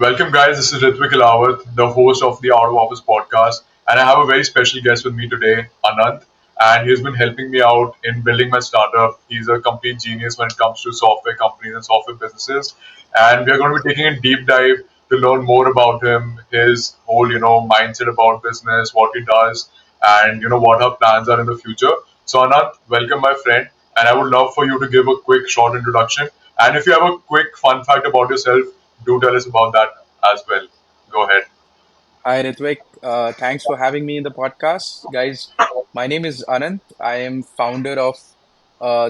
Welcome, guys. This is Ritvik Ilawat, the host of the Out of Office podcast, and I have a very special guest with me today, Anant. And he's been helping me out in building my startup. He's a complete genius when it comes to software companies and software businesses. And we are going to be taking a deep dive to learn more about him, his whole, mindset about business, what he does, and what our plans are in the future. So, Anant, welcome, my friend. And I would love for you to give a quick, short introduction. And if you have a quick fun fact about yourself, do tell us about that as well. Go ahead. Hi, Ritvik. Thanks for having me in the podcast. Guys, my name is Anant. I am founder of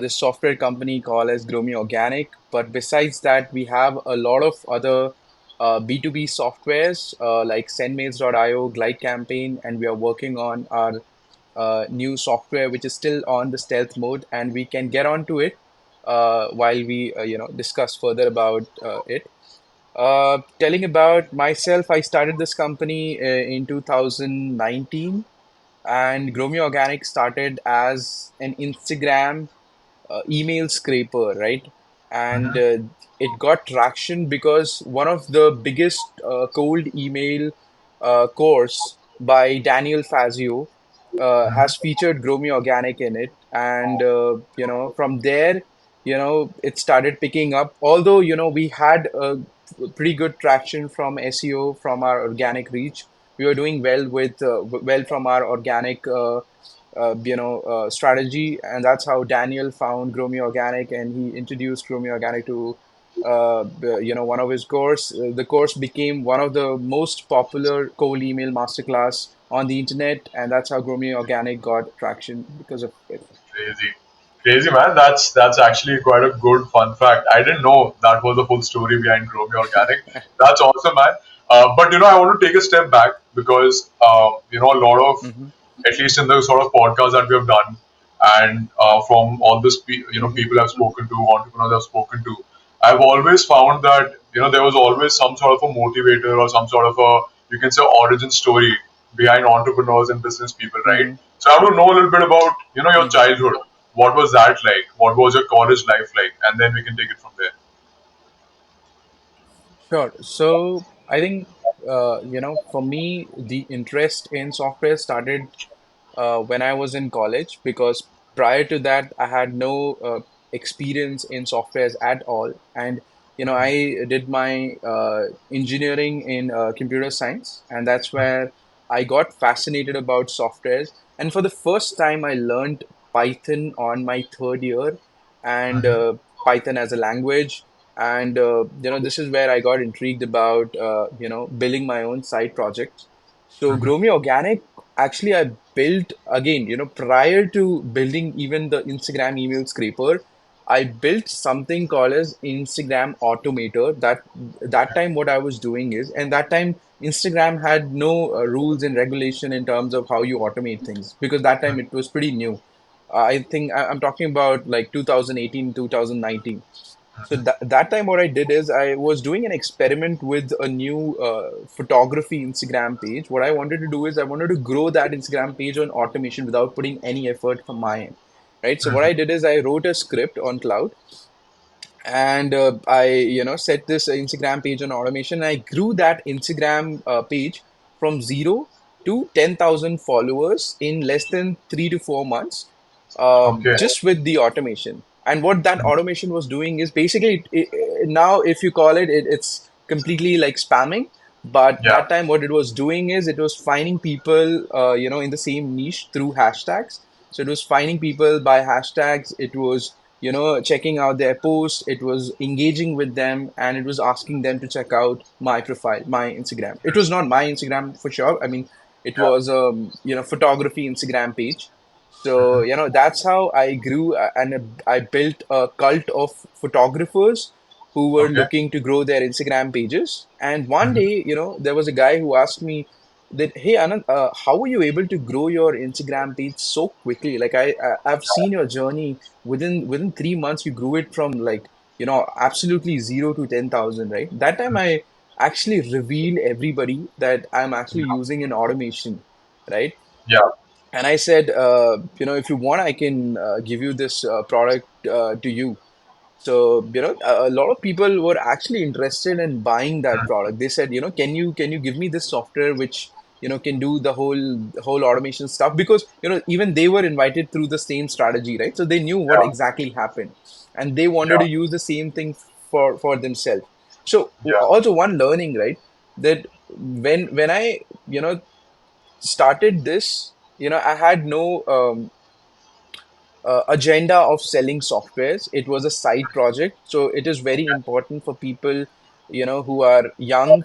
this software company called as Gromi Organic. But besides that, we have a lot of other B2B softwares like SendMails.io, Glide Campaign, and we are working on our new software, which is still on the stealth mode, and we can get onto it while we discuss further about it. Telling about myself, I started this company in 2019, and Gromio Organic started as an Instagram email scraper, right? And it got traction because one of the biggest cold email course by Daniel Fazio has featured Gromio Organic in it, and from there, it started picking up. Although we had pretty good traction from SEO from our organic reach, we were doing well from our organic. Strategy, and that's how Daniel found Gromi Organic, and he introduced Gromi Organic to one of his course. The course became one of the most popular cold email masterclass on the internet, and that's how Gromi Organic got traction because of it. Crazy. Crazy, man. That's actually quite a good fun fact. I didn't know that was the full story behind Grow Me Organic. That's awesome, man. But I want to take a step back because a lot of, Hmm. at least in the sort of podcasts that we have done, and from all this Hmm. people I've spoken to, entrepreneurs I've spoken to, I've always found that there was always some sort of a motivator or some sort of a, you can say, origin story behind entrepreneurs and business people, right? Hmm. So I want to know a little bit about your Hmm. childhood. What was that like? What was your college life like? And then we can take it from there. Sure. So I think for me, the interest in software started when I was in college because prior to that, I had no experience in softwares at all. And I did my engineering in computer science, and that's where I got fascinated about softwares. And for the first time, I learned Python on my third year, and Python as a language. And this is where I got intrigued about building my own side projects. So Gromi Organic, actually, I built again, prior to building even the Instagram email scraper, I built something called as Instagram Automator. That time what I was doing is, and that time Instagram had no rules and regulation in terms of how you automate things because that time it was pretty new. I think I'm talking about like 2018, 2019. So that time, what I did is I was doing an experiment with a new photography Instagram page. What I wanted to do is I wanted to grow that Instagram page on automation without putting any effort from my end, right? So what I did is I wrote a script on cloud, and I set this Instagram page on automation. And I grew that Instagram page from 0 to 10,000 followers in less than 3 to 4 months, Okay. just with the automation. And what that automation was doing is basically now, if you call it, it's completely like spamming. But Yeah. that time, what it was doing is it was finding people, in the same niche through hashtags. So it was finding people by hashtags. It was checking out their posts. It was engaging with them, and it was asking them to check out my profile, my Instagram. It was not my Instagram for sure. I mean, it Yeah. was photography Instagram page. So that's how I grew, and I built a cult of photographers who were Okay. looking to grow their Instagram pages. And one day, there was a guy who asked me that, hey Anand, how were you able to grow your Instagram page so quickly? Like I've seen your journey within 3 months. You grew it from like absolutely 0 to 10,000, right? That time I actually revealed everybody that I'm actually using an automation, right? Yeah. And I said, if you want, I can give you this product to you. So, a lot of people were actually interested in buying that product. They said, can you give me this software which, can do the whole automation stuff? Because, even they were invited through the same strategy, right? So they knew what Yeah. exactly happened, and they wanted Yeah. to use the same thing for themselves. So Yeah. also one learning, right? That when I, started this, I had no agenda of selling softwares. It was a side project, so it is very important for people, who are young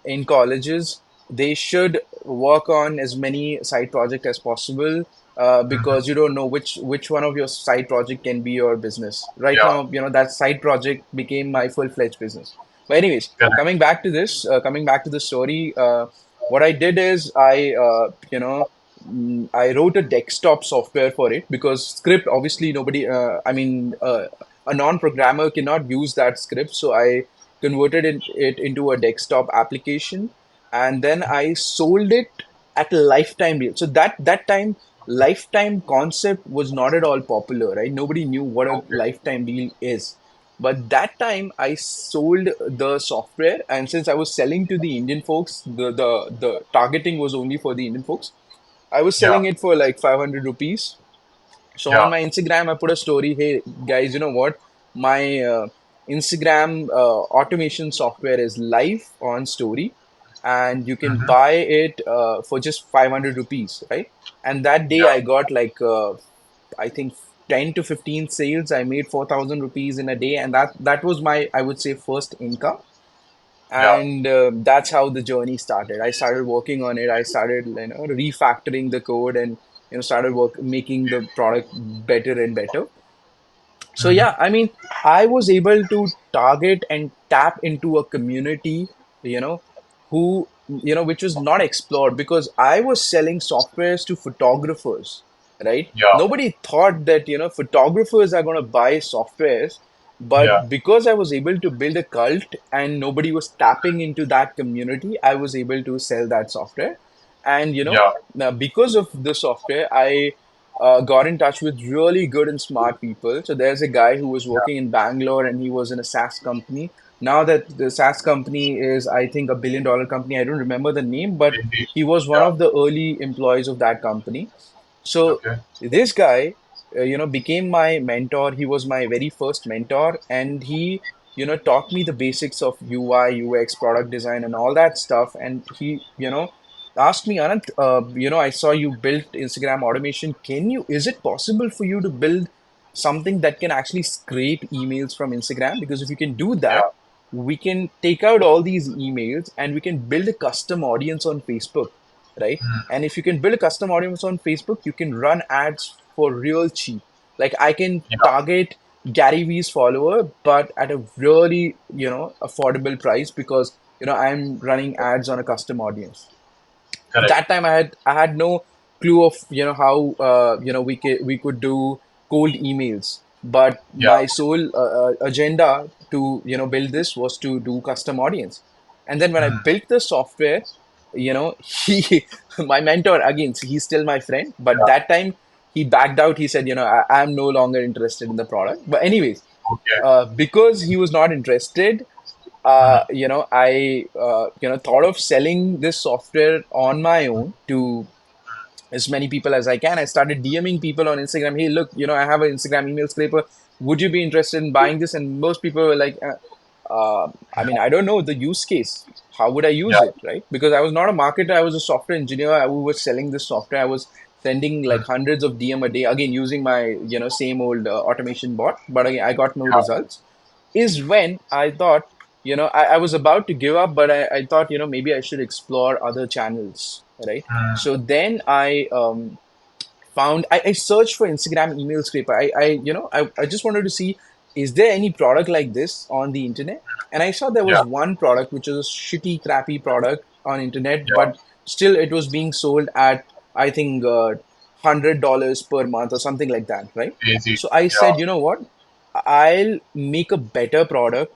in colleges. They should work on as many side projects as possible, Mhm. because you don't know which one of your side project can be your business. Right Yeah. now, that side project became my full-fledged business. But anyways, Correct. coming back to the story, what I did is I wrote a desktop software for it because script, obviously nobody, a non-programmer cannot use that script. So I converted it into a desktop application, and then I sold it at a lifetime deal. So that time, lifetime concept was not at all popular, right? Nobody knew what a Okay. lifetime deal is. But that time I sold the software, and since I was selling to the Indian folks, the targeting was only for the Indian folks. I was Yeah. selling it for like 500 rupees. So on Yeah. my Instagram, I put a story. Hey guys, you know what? My Instagram automation software is live on story, and you can Hmm. buy it for just 500 rupees, right? And that day Yeah. I got like, I think 10 to 15 sales. I made 4,000 rupees in a day, and that was my, I would say, first income. Yeah. And that's how the journey started. I started working on it. I started, refactoring the code, and started work making the product better and better. So Hmm. yeah, I mean, I was able to target and tap into a community, you know, who, which was not explored, because I was selling softwares to photographers, right? Yeah. Nobody thought that, photographers are going to buy softwares, Yeah. but because I was able to build a cult and nobody was tapping into that community, I was able to sell that software. And, Yeah. now because of the software, I got in touch with really good and smart people. So there's a guy who was Yeah. working in Bangalore, and he was in a SaaS company. Now that the SaaS company is, I think, $1 billion company. I don't remember the name, but Indeed. he was one Yeah. of the early employees of that company. So Okay. this guy, became my mentor. He was my very first mentor, and he, taught me the basics of UI, UX, product design, and all that stuff. And he, asked me, Anant, I saw you built Instagram automation. Is it possible for you to build something that can actually scrape emails from Instagram? Because if you can do Yeah. that, we can take out all these emails and we can build a custom audience on Facebook, right? And if you can build a custom audience on Facebook, you can run ads for real cheap. Like I can Yeah. target Gary Vee's follower, but at a really, affordable price, because, I'm running ads on a custom audience. Correct. That time I had no clue of, how, we could do cold emails. But Yeah. my sole agenda to, build this was to do custom audience. And then when I Mhm. built the software, he my mentor, again, he's still my friend, but Yeah. that time he backed out. He said, I'm no longer interested in the product. But anyways, Okay. because he was not interested, Mhm. I thought of selling this software on my own to as many people as I can. I started DMing people on Instagram. Hey, look, I have an Instagram email scraper. Would you be interested in buying this? And most people were like, I mean, I don't know the use case. How would I use Yeah. it, right? Because I was not a marketer. I was a software engineer. I was selling this software. I was sending like Mhm. hundreds of DM a day. Again, using my, same old automation bot. But again, I got no Yeah. results. Is when I thought, I was about to give up, but I thought, maybe I should explore other channels, right? Mhm. So then I searched for Instagram email scraper. I just wanted to see, is there any product like this on the internet? And I saw there Yeah. was one product which was a shitty, crappy product on internet, Yeah. but still it was being sold at, I think, $100 per month or something like that, right? Easy. So I Yeah. said, you know what? I'll make a better product.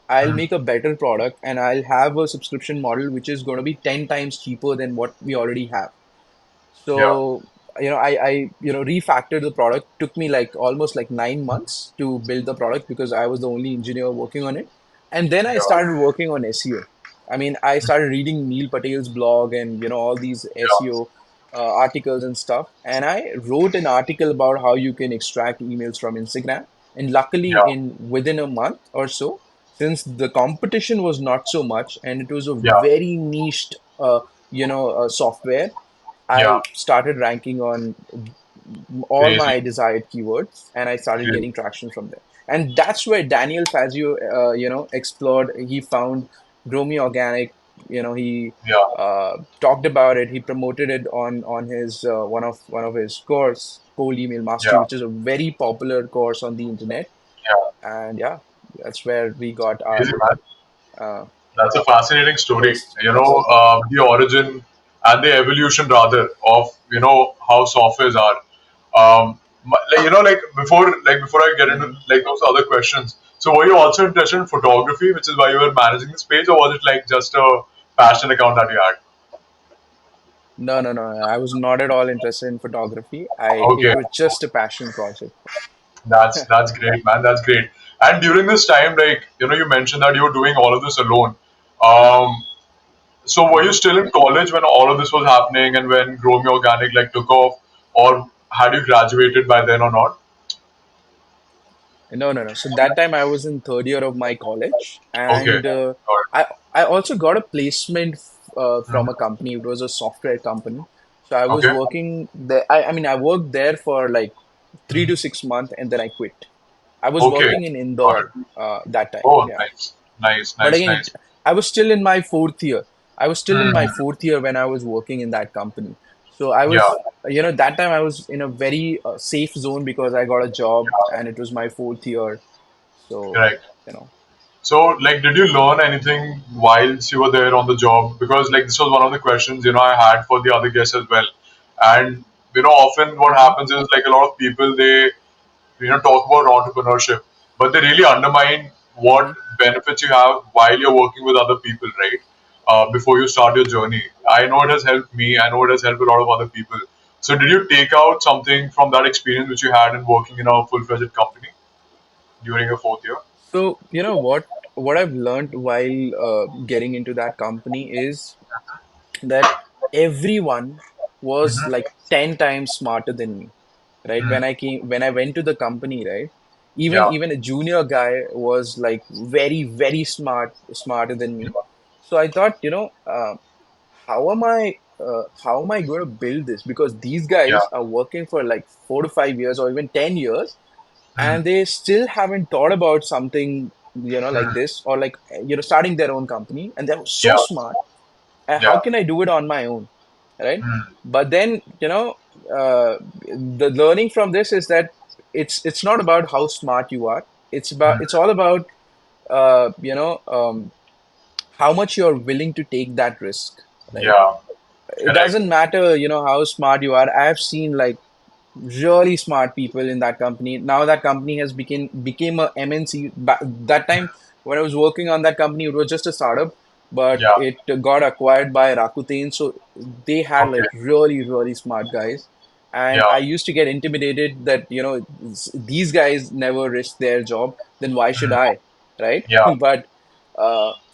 I'll Mhm. make a better product, and I'll have a subscription model which is going to be 10 times cheaper than what we already have. Yeah. So refactored the product. Took me like almost like 9 months to build the product because I was the only engineer working on it. And then I Yeah. started working on SEO. I mean, I started reading Neil Patel's blog and all these Yeah. SEO articles and stuff. And I wrote an article about how you can extract emails from Instagram. And luckily, Yeah. in within a month or so, since the competition was not so much and it was a Yeah. very niched software, Yeah. I started ranking on all Crazy. my desired keywords, and I started Crazy. getting traction from there. And that's where Daniel Fazio, explored. He found Grow Me Organic. He Yeah. talked about it. He promoted it on his one of his course, Cold Email Mastery, Yeah. which is a very popular course on the internet. Yeah. And yeah, that's where we got our Crazy, man. uh, That's a fascinating story. first first. The origin and the evolution, rather, of how softwares are. Like before I get into Mhm. like those other questions. So, were you also interested in photography, which is why you were managing this page, or was it like just a passion account that you had? No, no, no. I was not at all interested in photography. It Okay, was just a passion project. that's great, man. That's great. And during this time, like you mentioned that you were doing all of this alone. Um, So were you Mhm. still in college when all of this was happening and when Grow Me Organic like took off, or had you graduated by then or not? No, no, no. So that time I was in third year of my college, Okay, and got it. I also got a placement from a Mhm. company. It was a software company. So I was Okay. working there. I mean, I worked there for like three Mhm. to 6 months, and then I quit. I was Okay, working in got Indore it. that time. Oh, Yeah. nice, nice, But nice, again, nice. I was still in my fourth year. I was still in my Mhm. fourth year when I was working in that company. So I Yeah, was, that time I was in a very safe zone because I got a job yeah, and it was my fourth year. So, correct. you know, So, like, did you learn anything whilst you were there on the job? Because, like, this was one of the questions I had for the other guests as well. And often what hmm happens is like a lot of people they talk about entrepreneurship, but they really undermine what hmm benefits you have while you're working with other people, right? Before you start your journey. I know it has helped me. I know it has helped a lot of other people. So, did you take out something from that experience which you had in working in a full-fledged company during your fourth year? So, what I've learned while getting into that company is that everyone was Mm-hmm. like 10 times smarter than me, right? Mm. When I went to the company, right? Even Yeah, even a junior guy was like very, very smarter than me. So I thought, how am I going to build this? Because these yeah, guys are working for like 4 to 5 years or even 10 years, mm. and they still haven't thought about something, like Mm. this, or like, starting their own company, and they're so yeah, smart. And how yeah, can I do it on my own? Right? mm. But then, the learning from this is that it's not about how smart you are. Mm. It's all about how much you're willing to take that risk, right? Yeah, It correct. doesn't matter, how smart you are. I've seen like really smart people in that company. Now that company has became a MNC. That time when I was working on that company, it was just a startup, but Yeah, it got acquired by Rakuten. So they had okay, like really, really smart guys. And yeah, I used to get intimidated that, these guys never risk their job, then why should mm. I? Right? Yeah, But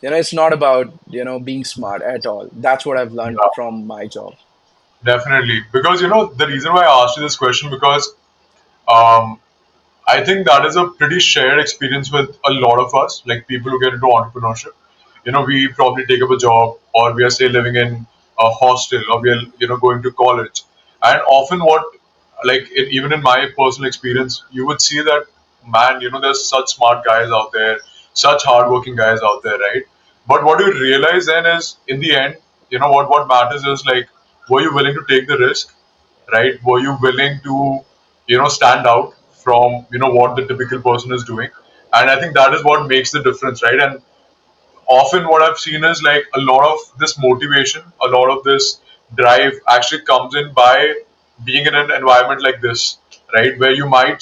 it's not about, being smart at all. That's what I've learned yeah. from my job. Definitely. Because, the reason why I asked you this question, because um, I think that is a pretty shared experience with a lot of us, like people who get into entrepreneurship. We probably take up a job, or we are say living in a hostel, or we are going to college, and often even in my personal experience, you would see that, man, there's such smart guys out there, such hardworking guys out there, right? But what you realize then is, in the end, what matters is like, were you willing to take the risk, right? Were you willing to, stand out from, what the typical person is doing? And I think that is what makes the difference, right? And often what I've seen is like a lot of this motivation, a lot of this drive actually comes in by being in an environment like this, right? Where you might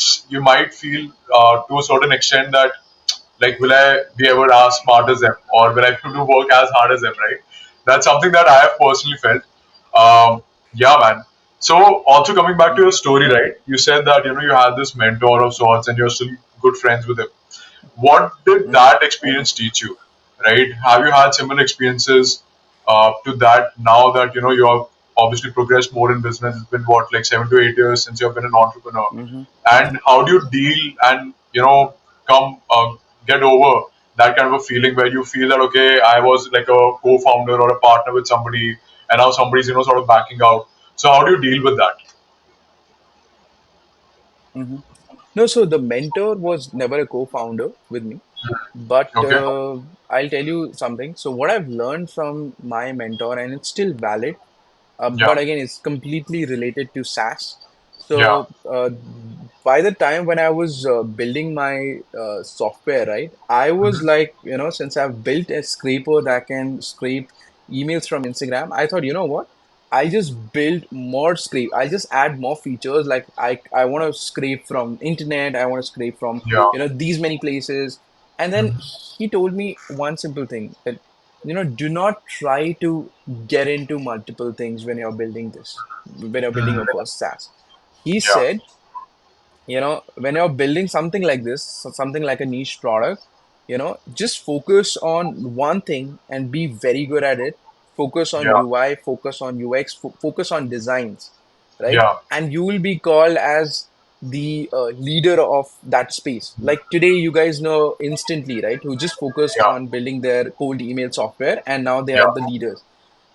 feel to a certain extent that, like, will I be ever as smart as them, or will I be able to work as hard as them, right? That's something that I have personally felt. Yeah, man. So also coming back to your story, right? You said that you had this mentor of sorts, and you're still good friends with him. What did Mm-hmm. that experience teach you, right? Have you had similar experiences to that now that you have obviously progressed more in business? It's been what, like 7 to 8 years since you've been an entrepreneur, Mm-hmm. and how do you deal and come get over that kind of a feeling where you feel that okay, I was like a co-founder or a partner with somebody, and now somebody's sort of backing out. So how do you deal with that? Mm-hmm. No, so the mentor was never a co-founder with me, but Okay. I'll tell you something. So what I've learned from my mentor, and it's still valid, Yeah. but again, it's completely related to SaaS. Yeah. So by the time when I was building my software, right, I was Hmm. like, since I've built a scraper that can scrape emails from Instagram, I thought, you know what? I just build more scrape. I just add more features. Like I want to scrape from internet. I want to scrape from Yeah. these many places. And then Hmm. he told me one simple thing that do not try to get into multiple things when you're building this, when you're building your Hmm. first SaaS. He Yeah. said, when you're building something like this, so something like a niche product, just focus on one thing and be very good at it. Focus on Yeah. UI, focus on UX, focus on designs, right? Yeah. And you will be called as the leader of that space. Like today, you guys know instantly, right? Who just focused Yeah. on building their cold email software, and now they Yeah. are the leaders.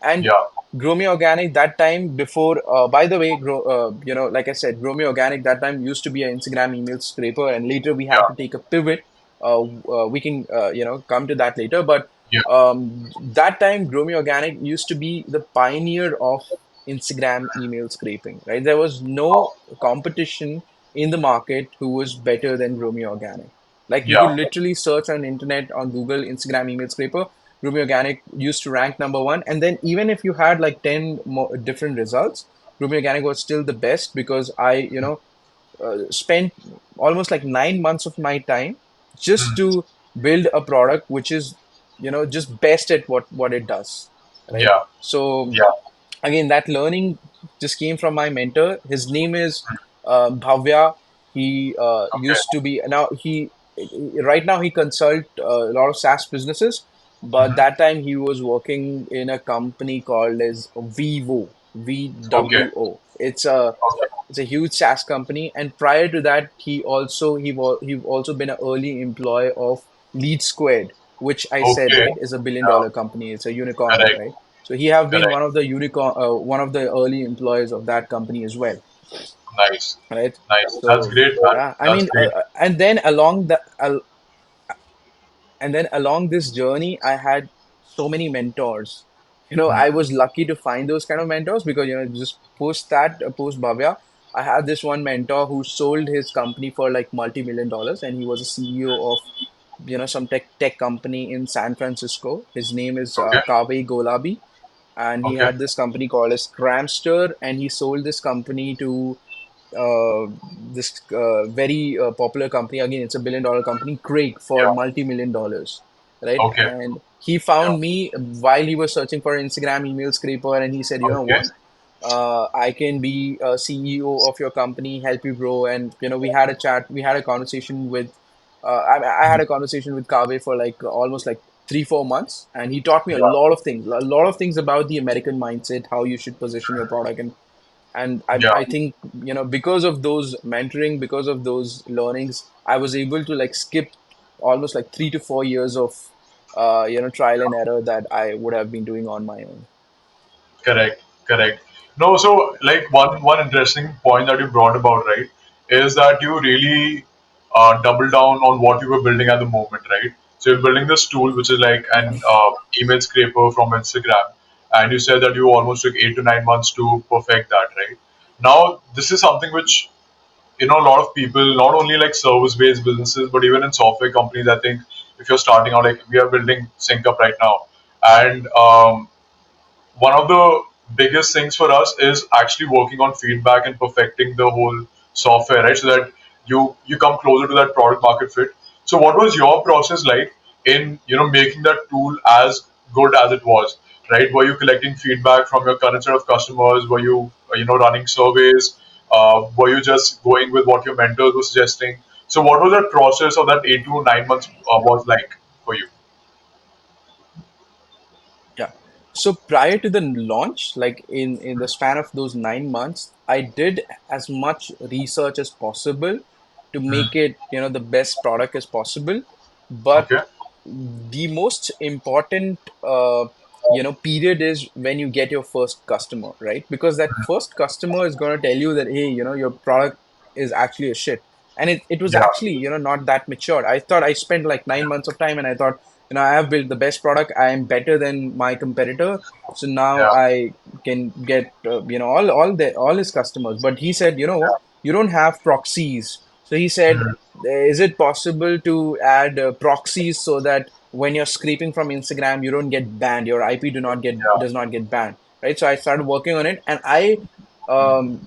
And Yeah. Grow Me Organic that time before, by the way, like I said, Grow Me Organic that time used to be an Instagram email scraper, and later we had Yeah. to take a pivot. We can, come to that later. But Yeah. that time, Grow Me Organic used to be the pioneer of Instagram email scraping, right? There was no competition in the market who was better than Grow Me Organic. Like you could Yeah. literally search on internet on Google Instagram email scraper. Rumi Organic used to rank number one. And then even if you had like 10 more different results, Rumi Organic was still the best because I spent almost like 9 months of my time just Hmm. to build a product which is, just best at what it does, right? Yeah. So Yeah. again, that learning just came from my mentor. His name is Bhavya. He Okay. used to be now he right now he consult a lot of SaaS businesses, but Hmm. that time he was working in a company called as Vivo, Okay. VWO. It's a huge SaaS company, and prior to that, he also been an early employee of Lead Squared, which I said Okay. right is a billion Yeah. dollar company. It's a unicorn, Correct. right? So he have been Correct. one of the early employees of that company as well, Nice. right? Nice. That's So great, man. yeah, I That's mean, great. and then along this journey, I had so many mentors. Hmm. I was lucky to find those kind of mentors because just post Bhavya, I had this one mentor who sold his company for like multi-million dollars, and he was a CEO of some tech company in San Francisco. His name is Okay. Kaveh Golabi, and he Okay. had this company called as Cramster, and he sold this company to this very popular company. Again, it's a billion dollar company, Craig, for Yeah. multi-million dollars, right? Okay. And he Yeah. found me while he was searching for an Instagram email scraper, and he said, you know Okay. what? I can be a CEO of your company, help you grow. And we had a chat, we had a conversation with, I had a conversation with Kaveh for like almost like 3 4 months, and he taught me Yeah. a lot of things about the American mindset, how you should position your product, and Yeah. I think because of those mentoring, because of those learnings, I was able to like skip almost like 3 to 4 years of trial and error that I would have been doing on my own. Correct, correct. No, so like one interesting point that you brought about, right, is that you really double down on what you were building at the moment, right? So you're building this tool which is like an Hmm. email scraper from Instagram, and you said that you almost took 8 to 9 months to perfect that, right? Now this is something which a lot of people, not only like service based businesses, but even in software companies, I think if you're starting out, like we are building Syncupp right now, and one of the biggest things for us is actually working on feedback and perfecting the whole software, right? So that you come closer to that product market fit. So what was your process like in making that tool as good as it was? right? Were you collecting feedback from your current set of customers? Were you, running surveys? Were you just going with what your mentors were suggesting? So, what was that process of that 8 to 9 months was like for you? Yeah. So prior to the launch, like in the span of those 9 months, I did as much research as possible to make Mhm. it, the best product as possible. But Okay. the most important, period is when you get your first customer, right? Because that first customer is going to tell you that, hey, your product is actually a shit. And it was Yeah. actually, not that mature. I thought I spent like 9 months of time and I thought, I have built the best product. I am better than my competitor. So now Yeah. I can get, all his customers. But he said, you don't have proxies. So he said, Mhm. is it possible to add proxies so that when you're scraping from Instagram, you don't get banned, your IP Yeah. does not get banned, right? So I started working on it, and I um,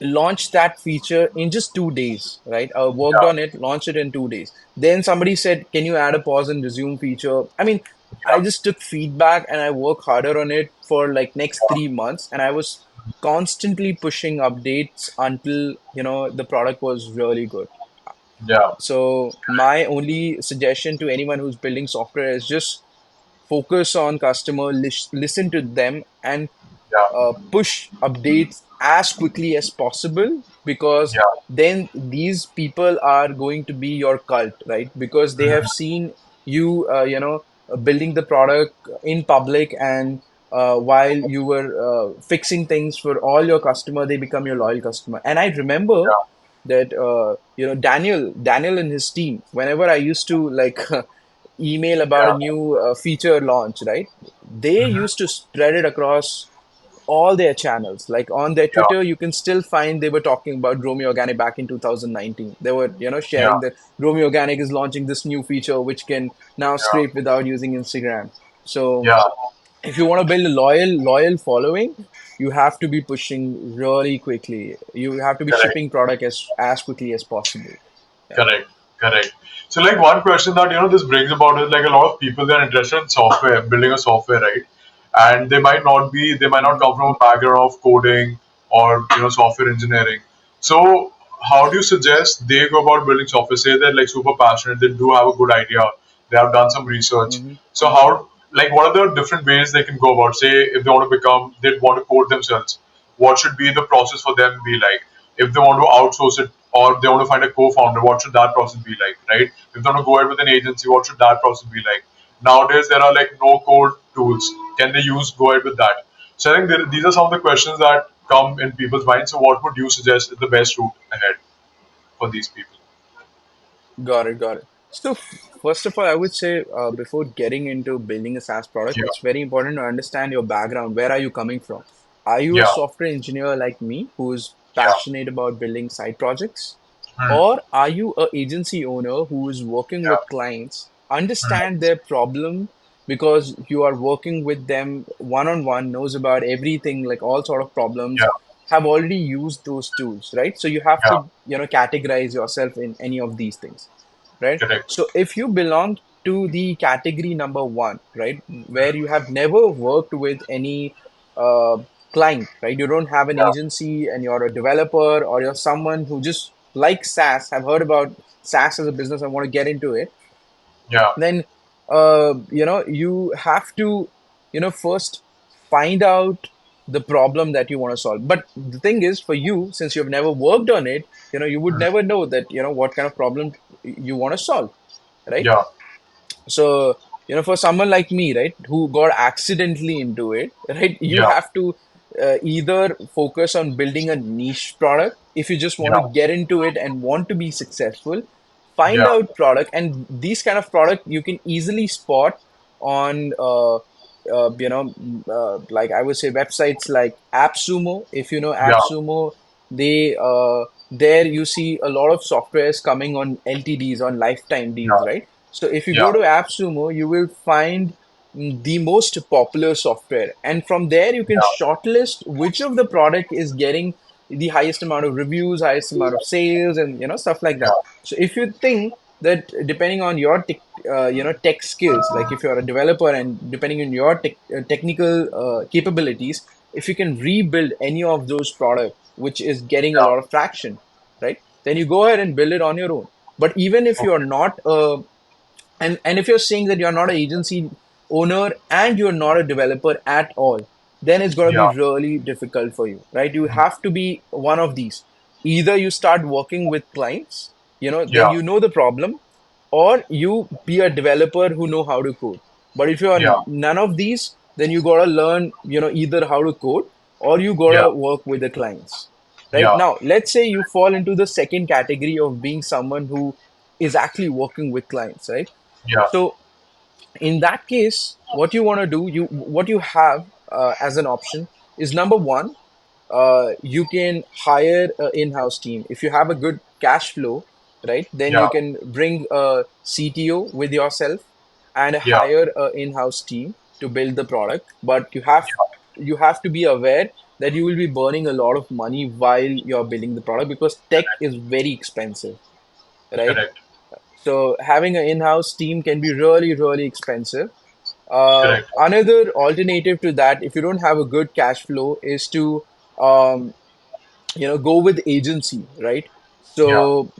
launched that feature in just 2 days, right? I worked Yeah. on it, launched it in 2 days. Then somebody said, can you add a pause and resume feature? I mean, I Yeah. just took feedback and I worked harder on it for like next Yeah. 3 months, and I was constantly pushing updates until the product was really good. Yeah. So my only suggestion to anyone who's building software is just focus on customer, listen to them, and Yeah. push updates as quickly as possible, because Yeah. then these people are going to be your cult, right? Because they have Mhm. seen you, building the product in public, and while you were fixing things for all your customer, they become your loyal customer. And I remember Yeah. that Daniel and his team, whenever I used to like email about a Yeah. new feature launch, right? They Mhm. used to spread it across all their channels. Like on their Yeah. Twitter, you can still find they were talking about Romeo Organic back in 2019. They were, Yeah. sharing that Romeo Organic is launching this new feature which can now scrape Yeah. without using Instagram. So Yeah. if you want to build a loyal following, you have to be pushing really quickly. You have to be Correct. shipping product as quickly as possible. Yeah. Correct, correct. So, like one question that this brings about is like a lot of people they're interested in software, building a software, right? And they might not Mm-hmm. come from a background of coding or software engineering. So, how do you suggest they go about building software? Say they're like super passionate, they do have a good idea, they have done some research. Mm-hmm. So, what are the different ways they can go about? Say, if they want to code themselves, what should be the process for them be like? If they want to outsource it or they want to find a co-founder, what should that process be like, right? If they want to go ahead with an agency, what should that process be like? Nowadays, there are like no-code tools. Can they go ahead with that? So I think these are some of the questions that come in people's minds. So what would you suggest is the best route ahead for these people? Got it, got it. So, first of all, I would say before getting into building a SaaS product, Yeah, it's very important to understand your background. Where are you coming from? Are you a yeah, software engineer like me who's yeah, passionate about building side projects? hmm, Or are you a agency owner who is working with yeah, clients, hmm, understand their problem because you are working with them one on one, knows about everything, like all sort of yeah, problems, have already used those tools, right? So you have yeah, to, categorize yourself in any of these things, right? correct, So if you belong to the category number one, right, where you have never worked with any uh, client, right? You don't have an yeah, agency and you're a developer, or you're someone who just likes SaaS, have heard about SaaS as a business and want to get into it, yeah, then you have to first find out the problem that you want to solve. But the thing is, for you, since you've never worked on it, you would hmm, never know that what kind of problem you want to solve, right? yeah, So for someone like me, right, who got accidentally into it, right, you yeah, have to either focus on building a niche product if you just want to yeah, get into it and want to be successful. Find yeah, out product, and these kind of product you can easily spot on like I would say websites like AppSumo. If you know yeah, AppSumo, they there you see a lot of softwares coming on LTDs, on lifetime deals, yeah, right? So if you yeah, go to AppSumo, you will find the most popular software, and from there you can yeah, shortlist which of the product is getting the highest amount of reviews, highest amount of sales, and stuff like that. yeah, So if you think that depending on your tech skills, like if you're a developer and depending on your technical capabilities, if you can rebuild any of those products which is getting a Yeah. lot of traction, right? Then you go ahead and build it on your own. But even if you're Okay. not and if you're saying that you're not an agency owner and you're not a developer at all, then it's going to be Yeah. really difficult for you, right? You Mhm. have to be one of these. Either you start working with clients, then Yeah. you know the problem, or you be a developer who know how to code. But if you are Yeah. none of these, then you gotta learn, either how to code or you Yeah. gotta work with the clients. Right Yeah. now, let's say you fall into the second category of being someone who is actually working with clients, right? Yeah. So in that case, what you want to do, what you have as an option is number one, you can hire an in-house team. If you have a good cash flow, right, then Yeah. you can bring a CTO with yourself and Yeah. hire an in-house team to build the product. But you have to be aware that you will be burning a lot of money while you're building the product because tech is very expensive, right? Correct. So having an in-house team can be really, really expensive. Correct. Another alternative to that, if you don't have a good cash flow, is to um, go with agency, right? Yeah. So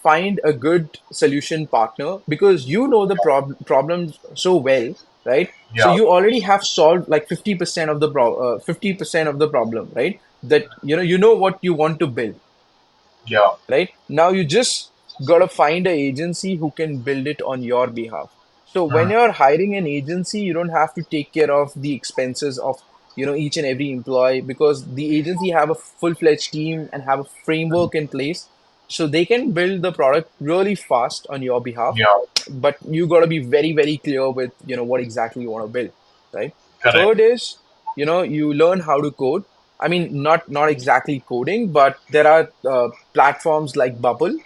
find a good solution partner because you know the problems so well, right? So Yeah. you already have solved like 50% of the 50% of the problem, right? That you know what you want to build, Yeah. right? Now you just gotta find an agency who can build it on your behalf. So when Mhm. you're hiring an agency, you don't have to take care of the expenses of each and every employee because the agency have a full-fledged team and have a framework in place, so they can build the product really fast on your behalf. Yeah. But you gotta be very, very clear with what exactly you want to build, right? Correct. Third is you learn how to code. I mean, not exactly coding, but there are platforms like Bubble.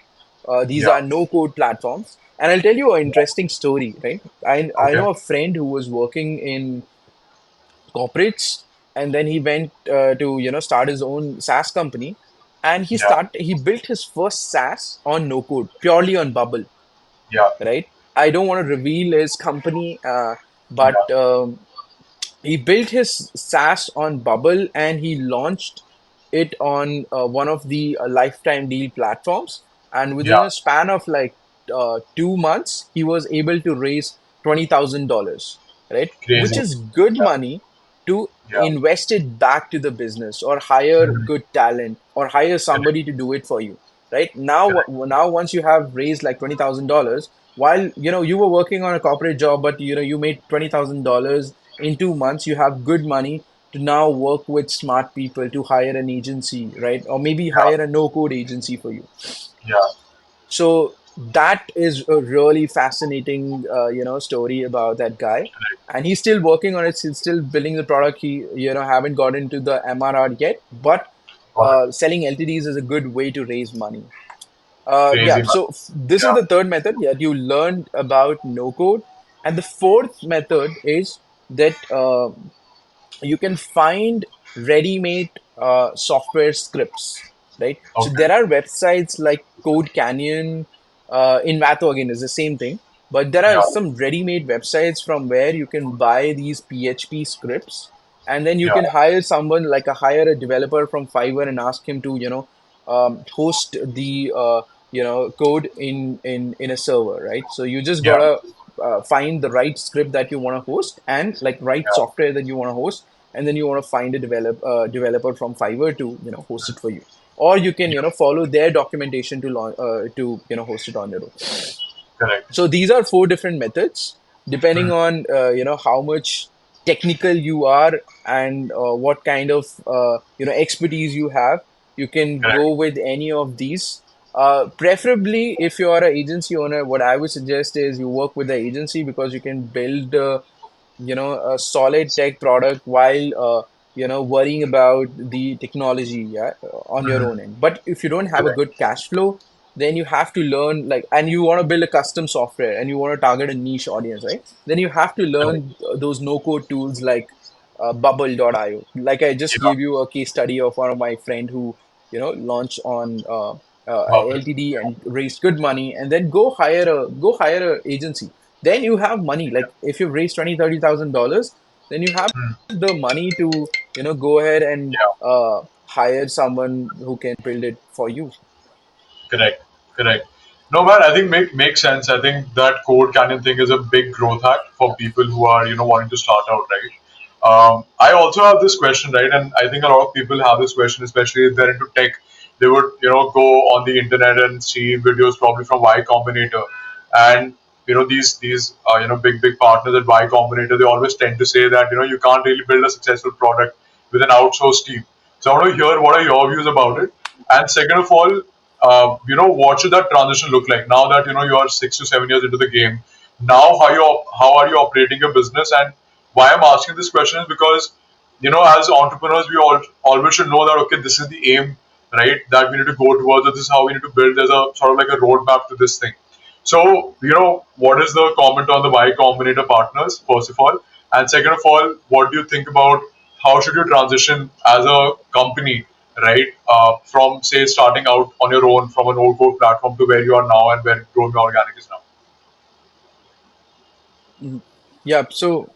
These Yeah. are no code platforms. And I'll tell you an interesting story, right? I Okay. know a friend who was working in corporates, and then he went to start his own SaaS company, and Yeah. he built his first SaaS on no code, purely on Bubble, Yeah. right? I don't want to reveal his company, but Yeah. he built his SaaS on Bubble and he launched it on one of the lifetime deal platforms. And within Yeah. a span of like 2 months, he was able to raise $20,000, right? Which Crazy. is good Yeah. money to Yeah. invest it back to the business or hire Mhm. good talent or hire Correct. somebody to do it for you, right? Now, Correct. now once you have raised like $20,000, while you were working on a corporate job, but you made $20,000 in 2 months, you have good money to now work with smart people to hire an agency, right? Or maybe Yeah. hire a no code agency for you. Yeah. So that is a really fascinating, story about that guy. Correct. And he's still working on it. He's still building the product. He, haven't got into the MRR yet, but Got it. selling LTDs is a good way to raise money. Yeah, Crazy, man. so this is Yeah. the third method that you learned about no code. And the fourth method is that you can find ready-made software scripts, right? So Okay. there are websites like Code Canyon. In Matho again is the same thing, but there are Yeah. some ready-made websites from where you can buy these PHP scripts, and then you Yeah. can hire someone like hire a developer from Fiverr and ask him to host the code in a server, right? So you just Yeah. gotta find the right script that you want to host and like right Yeah. software that you want to host, and then you want to find a developer from Fiverr to host it for you, or you can Yeah. follow their documentation to host it on your own. Correct. So these are four different methods depending Mhm. on how much technical you are and what kind of expertise you have. You can Correct. go with any of these. Preferably, if you are an agency owner, what I would suggest is you work with the agency because you can build a solid tech product while worrying about the technology, yeah, on your Mhm. own end. But if you don't have a Correct. good cash flow, then you have to learn, like, and you want to build a custom software and you want to target a niche audience, right? Then you have to Correct. learn those no code tools like bubble.io. Like I just Yeah. gave you a case study of one of my friend who launched on Obviously. LTD and raised good money, and then go hire a agency. Then you have money. Like if you've raised 20, 30,000 dollars, then you have Hmm. the money to go ahead and Yeah. hire someone who can build it for you. Correct. Correct. No, man, I think makes sense. I think that code canyon thing is a big growth hack for people who are, wanting to start out, right? I also have this question, right? And I think a lot of people have this question, especially if they're into tech. They would, go on the internet and see videos probably from Y Combinator, and big partners at Y Combinator. They always tend to say that you can't really build a successful product with an outsourced team. So I want to hear what are your views about it. And second of all, what should that transition look like now that you are 6 to 7 years into the game? Now, how are you operating your business? And why I'm asking this question is because as entrepreneurs, we always should know that okay, this is the aim, right? That we need to go towards. Or this is how we need to build. There's a sort of like a roadmap to this thing. So, what is the comment on the Y Combinator partners, first of all? And second of all, what do you think about how should you transition as a company, right? From, say, starting out on your own from an old code platform to where you are now and where growing organic is now? Mhm. Yeah, so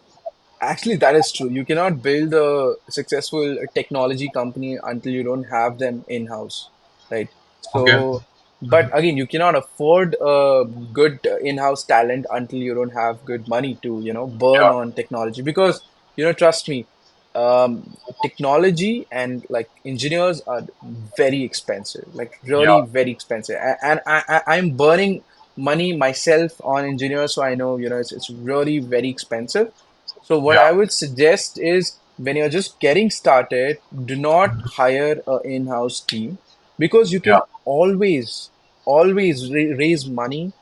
actually, that is true. You cannot build a successful technology company until you don't have them in-house, right? Okay. So, but again, you cannot afford a good in-house talent until you don't have good money to, burn Yeah. on technology. Because, trust me, technology and like engineers are very expensive, like really Yeah. very expensive. And I'm burning money myself on engineers, so I know, it's really very expensive. So what I Yeah. would suggest is when you're just getting started, do not hire an in-house team because you Yeah. can always raise money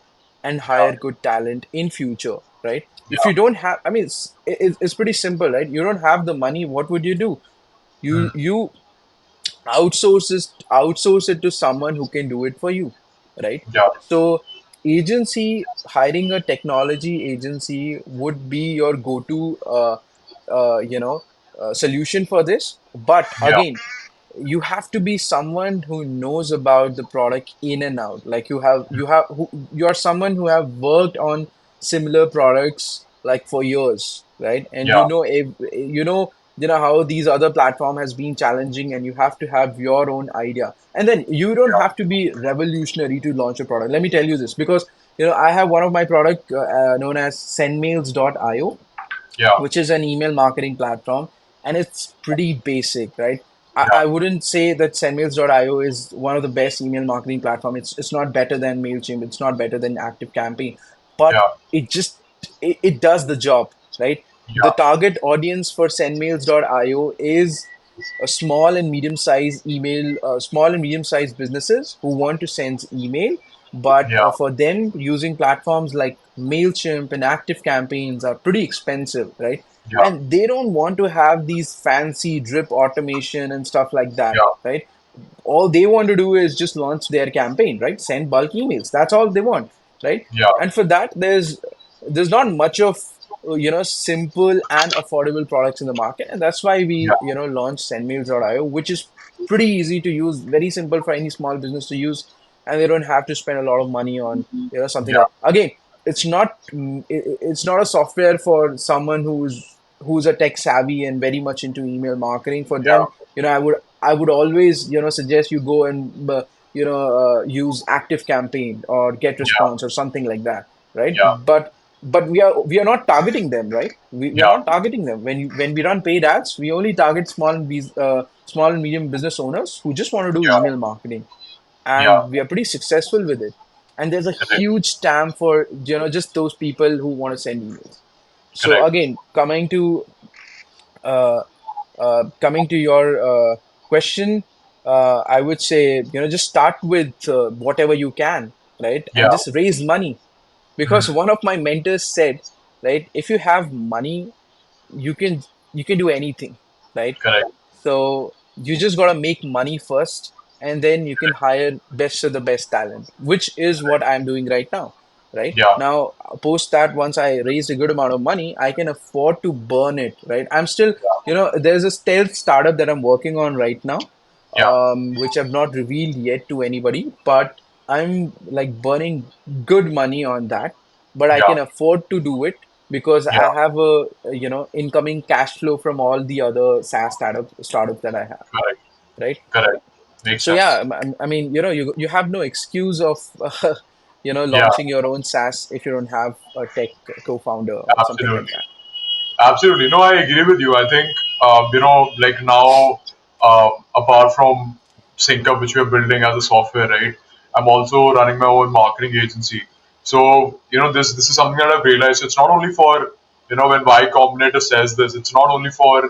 and Yeah. hire good talent in future, right? If Yeah. you don't have, I mean, it's pretty simple, right? You don't have the money, what would you do? Mm. You outsource it to someone who can do it for you, right? Yeah. So hiring a technology agency would be your go-to solution for this. But Yeah. again, you have to be someone who knows about the product in and out. Like you are someone who have worked on similar products like for years, right? And Yeah. how these other platform has been challenging, and you have to have your own idea. And then you don't Yeah. have to be revolutionary to launch a product. Let me tell you this, because I have one of my product known as sendmails.io, Yeah. which is an email marketing platform, and it's pretty basic, right? I Yeah. wouldn't say that sendmails.io is one of the best email marketing platform. It's not better than MailChimp, it's not better than ActiveCampaign, but Yeah. it does the job, right? The Yeah. target audience for sendmails.io is a small and medium sized businesses who want to send email, but Yeah. for them, using platforms like MailChimp and Active Campaigns are pretty expensive, right? Yeah. And they don't want to have these fancy drip automation and stuff like that, Yeah. right? All they want to do is just launch their campaign, right? Send bulk emails. That's all they want, right? Yeah. And for that, there's not much of simple and affordable products in the market, and that's why Yeah. we launched sendmails.io, which is pretty easy to use, very simple for any small business to use, and they don't have to spend a lot of money on something Yeah. like, again, it's not a software for someone who's a tech savvy and very much into email marketing. For Yeah. them, I would always suggest you go and use Active Campaign or Get Yeah. Response or something like that, right? Yeah. But we are not targeting them, right? We are Yeah. not targeting them. When we run paid ads, we only target small and medium business owners who just want to do Yeah. email marketing, Yeah. and we are pretty successful with it. And there's a Correct. huge TAM for just those people who want to send emails. So Correct. again, uh, coming to your question, I would say just start with whatever you can, right, and Yeah. just raise money, because Mm. one of my mentors said, right, if you have money, you can you can do anything, right? Correct. So you just got to make money first, and then you can hire best of the best talent, which is what I'm doing right now. Right Yeah. now, post that, once I raised a good amount of money, I can afford to burn it. Right, I'm still, there's a stealth startup that I'm working on right now. Yeah. which I've not revealed yet to anybody, but I'm like burning good money on that. But I can Yeah. afford to do it because Yeah. I have a incoming cash flow from all the other SaaS startups that I have, Correct. right? Correct. Makes So yeah, sense. I mean, you have no excuse of Yeah. launching your own SaaS if you don't have a tech co-founder or something like Absolutely. that. Absolutely. No, I agree with you. I think, like now, apart from Syncupp, which we're building as a software, right? I'm also running my own marketing agency. So, this is something that I've realized. It's not only for, when Y Combinator says this, it's not only for,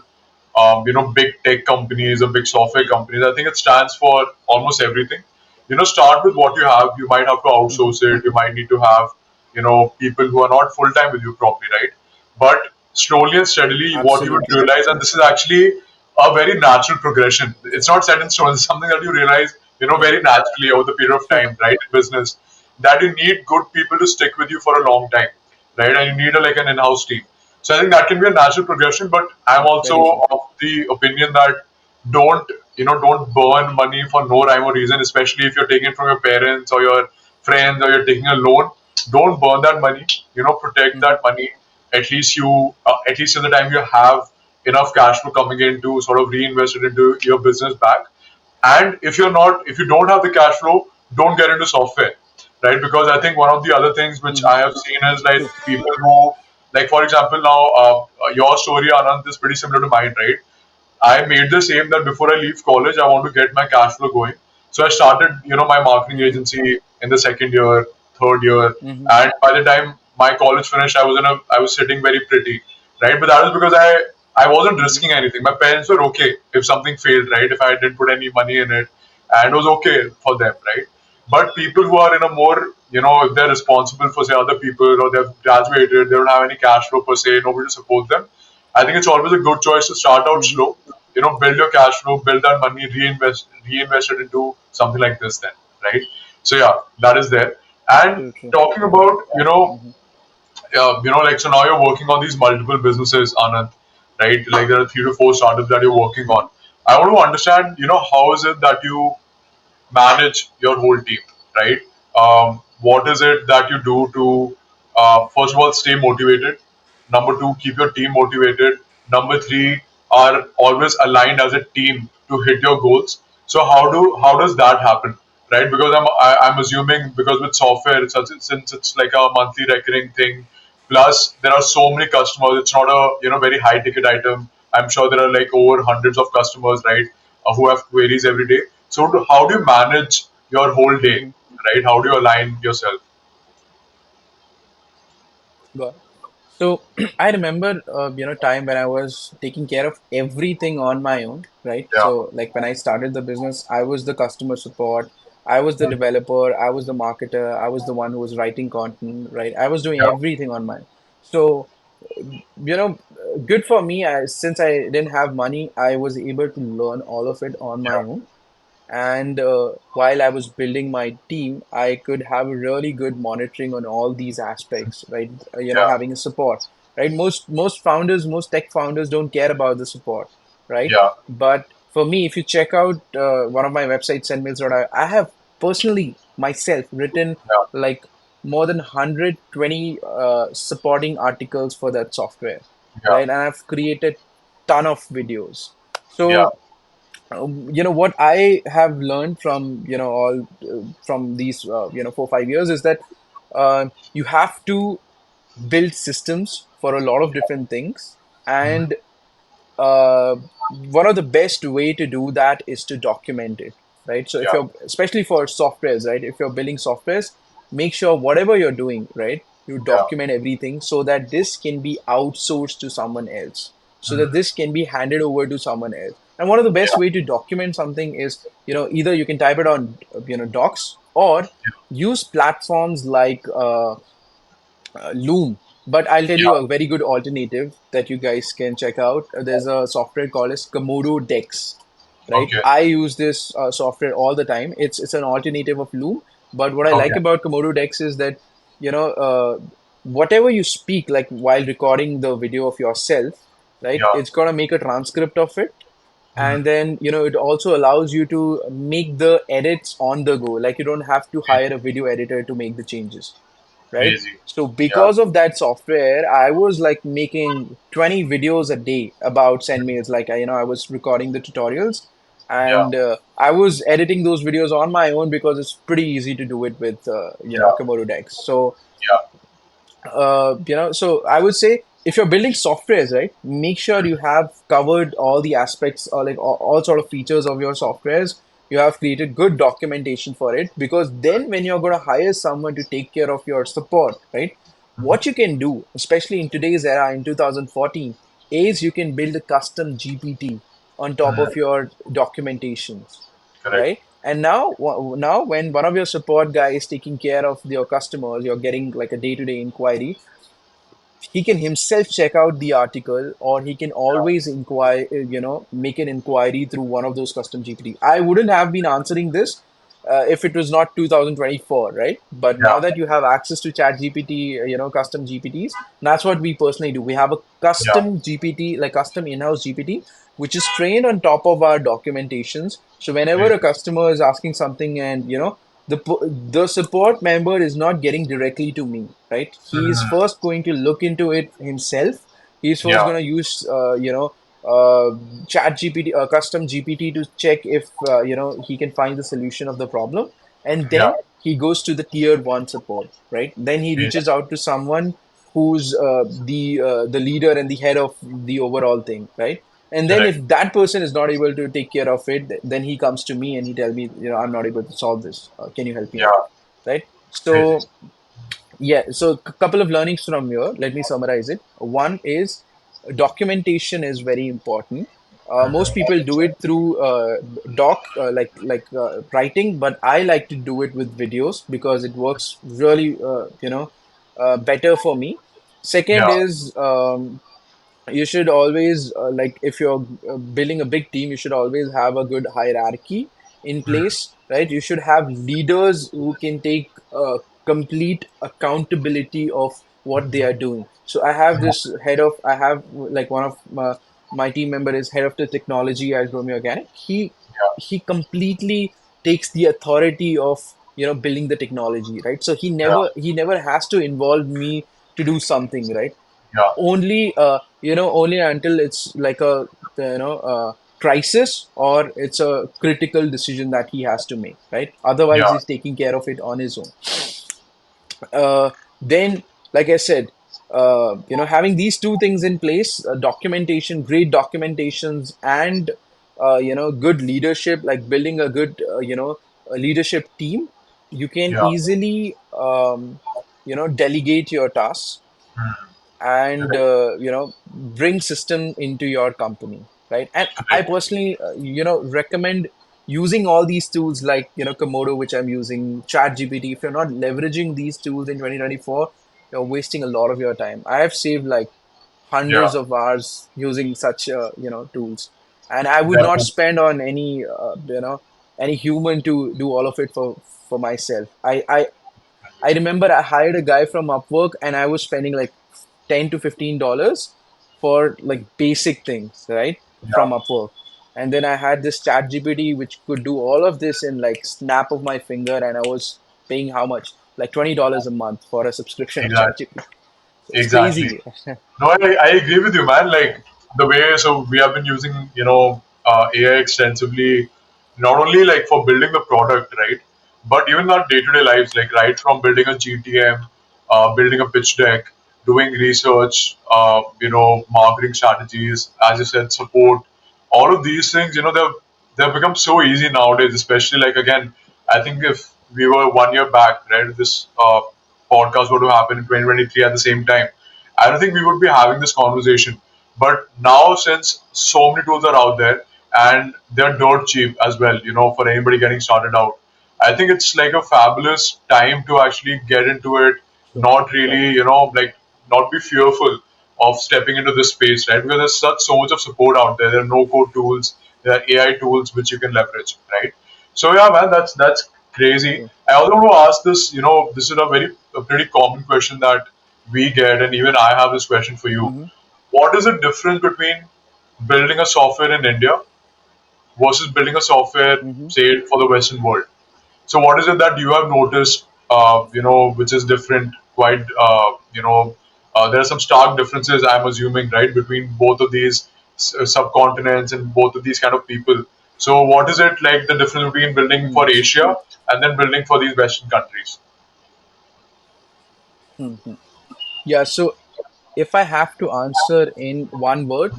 big tech companies or big software companies. I think it stands for almost everything. Start with what you have. You might have to Hmm. outsource it. You might need to have, people who are not full time with you probably, right? But slowly and steadily, what you would Absolutely. realize, and this is actually a very natural progression. It's not set in stone. It's something that you realize, Yeah. very naturally over the period of time, right? In business, that you need good people to stick with you for a long time, right? And you need like an in-house team. So I think that can be a natural progression. But I'm also Very true. of the opinion that don't don't burn money for no rhyme or reason, especially if you're taking it from your parents or your friends or you're taking a loan. Don't burn that money. Protect Hmm. that money. At least in the time you have enough cash flow coming in to sort of reinvest it into your business back. And if you don't have the cash flow, don't get into software, right? Because I think one of the other things which Hmm. I have seen is like True. people who, like for example, now your story, Anand, is pretty similar to mine, right? I made this aim that before I leave college, I want to get my cash flow going. So I started, my marketing Hmm. agency in the second year, third year, Hmm. and by the time my college finished, I was sitting very pretty, right? But that was because I wasn't Hmm. risking anything. My parents were okay if something failed, right? If I didn't put any money in it, and it was okay for them, right? But people who are in a more, if they're responsible for say other people or they've graduated, they don't have any cash flow per se, nobody to support them. I think it's always a good choice to start out Hmm. slow. Build your cash flow, build that money, reinvest it into something like this. Then, right? So yeah, that is there. And True. True. talking Hmm. about, Hmm. like so now you're working on these multiple businesses, Anand, right? Like there are 3 to 4 startups that you're working on. I want to understand, how is it that you manage your whole team, right? What is it that you do to, first of all, stay motivated? Number two, keep your team motivated. Number three, are always aligned as a team to hit your goals. So how does that happen, right? Because I'm assuming because with software, since it's like a monthly recurring thing, plus there are so many customers. It's not a very high ticket item. I'm sure there are like over hundreds of customers, right, who have queries every day. So how do you manage your whole day, Hmm. right? How do you align yourself? Got it. So I remember, time when I was taking care of everything on my own, right? Yeah. So like when I started the business, I was the customer support, I was the developer, I was the marketer, I was the one who was writing content, right? I was doing Yeah. everything on my. So good for me. Since I didn't have money, I was able to learn all of it on my Yeah. own. And while I was building my team, I could have a really good monitoring on all these aspects, right? Yeah. Having a support, right? Most tech founders don't care about the support, right? Yeah. But for me, if you check out one of my websites, sendmails.io, I have personally myself written Yeah. like more than 120 supporting articles for that software, Yeah. right? And I've created ton of videos. Yeah. So what I have learned from all from these 4 5 years is that you have to build systems for a lot of different things, and one of the best way to do that is to document it, right? So if Yeah. you're, especially for softwares, right, if you're building softwares, make sure whatever you're doing, right, you Yeah. document everything so that this can be outsourced to someone else, so that this can be handed over to someone else. And one of the best Yeah. way to document something is, either you can type it on docs, or use platforms like Loom. But I'll tell you Yeah. a very good alternative that you guys can check out. There's a software called as Komodo Dex, right? Okay. I use this software all the time. It's an alternative of Loom. But what I like Okay. about Komodo Dex is that whatever you speak, like while recording the video of yourself, right? Yeah. It's gonna make a transcript of it, Mhm. and then it also allows you to make the edits on the go. Like you don't have to hire a video editor to make the changes, right? Crazy. So Yeah. because of that software, I was like making 20 videos a day about sendmails. Like I was recording the tutorials, Yeah. and I was editing those videos on my own because it's pretty easy to do it with Yeah. Komodo Decks. So Yeah. so I would say if you're building softwares, right, make sure you have covered all the aspects or like all sort of features of your softwares. You have created good documentation for it, because then when you're going to hire someone to take care of your support, right, what you can do, especially in today's era in 2014, is you can build a custom GPT on top of Mhm. your documentations, Correct. right? And now when one of your support guy is taking care of your customers, you're getting like a day-to-day inquiry, he can himself check out the article, or he can Yeah. always inquire, make an inquiry through one of those custom GPT. I wouldn't have been answering this if it was not 2024, right? But now Yeah. that you have access to chat GPT, custom GPTs, that's what we personally do. We have a Yeah. custom GPT, like custom in-house GPT, which is trained on top of our documentations. So whenever a Crazy. customer is asking something, and the support member is not getting directly to me, right? He is Mhm. first going to look into it himself. He's first Yeah. going to use chat GPT, custom GPT, to check if he can find the solution of the problem, and Yeah. then he goes to the tier 1 support, right? Then he Crazy. reaches out to someone who's the leader and the head of the overall thing, right? And then Correct. if that person is not able to take care of it, then he comes to me and he tells me, I'm not able to solve this. Can you help me Yeah. out? Right? Crazy. So yeah, so a couple of learnings from here. Let me summarize it. One is documentation is very important. Most Mhm. people do it through writing, but I like to do it with videos because it works really better for me. Second Yeah. is you should always like if you're building a big team, you should always have a good hierarchy in Mhm. place, right? You should have leaders who can take complete accountability of what they are doing. So I have like one of my team member is head of the technology at Romeo Organic. Yeah. He completely takes the authority of building the technology, right? So Yeah. he never has to involve me to do something, right? Yeah. Only until it's like a crisis, or it's a critical decision that he has to make, right? Otherwise Yeah. he's taking care of it on his own. Then, like I said, having these two things in place, documentation, great documentations, and good leadership, like building a good a leadership team, you can Yeah. easily delegate your tasks, Mhm. and Correct. bring system into your company, right? And I Correct. personally recommend using all these tools, like Komodo, which I'm using, chat GPT. If you're not leveraging these tools in 2024, you're wasting a lot of your time. I have saved like Yeah. hundreds of hours using such tools, and I would not Definitely. spend on any human to do all of it for myself. I remember I hired a guy from Upwork, and I was spending like $10 to $15 for like basic things, right? From Yeah. Upwork. And then I had this chat GPT which could do all of this in like snap of my finger, and I was paying how much? Like $20 a month for a subscription of chat Exactly. GPT. So it's Exactly. crazy. No, I agree with you, man. Like the way, so we have been using, AI extensively, not only like for building the product, right? But even our day-to-day lives, like right from building a GTM, building a pitch deck, doing research, marketing strategies, as you said, support, all of these things, they've become so easy nowadays, especially like again, I think if we were 1 year back, right, this podcast would have happened in 2023 at the same time, I don't think we would be having this conversation. But now, since so many tools are out there and they're dirt cheap as well, for anybody getting started out, I think it's like a fabulous time to actually get into it, Sure. not really, like not be fearful of stepping into this space, right? Because there's such so much of support out there. There are no code tools, there are AI tools which you can leverage, right? So yeah, man, that's crazy. Sure. I also want to ask this. This is a pretty common question that we get, and even I have this question for you. Hmm. What is the difference between building a software in India versus building a software, Mm-hmm. say, for the Western world. So what is it that you have noticed, which is different? Quite, there are some stark differences, I'm assuming, right, between both of these subcontinents and both of these kind of people. So what is it like the difference between building for Asia and then building for these Western countries? Mm-hmm. Yeah, so if I have to answer in one word,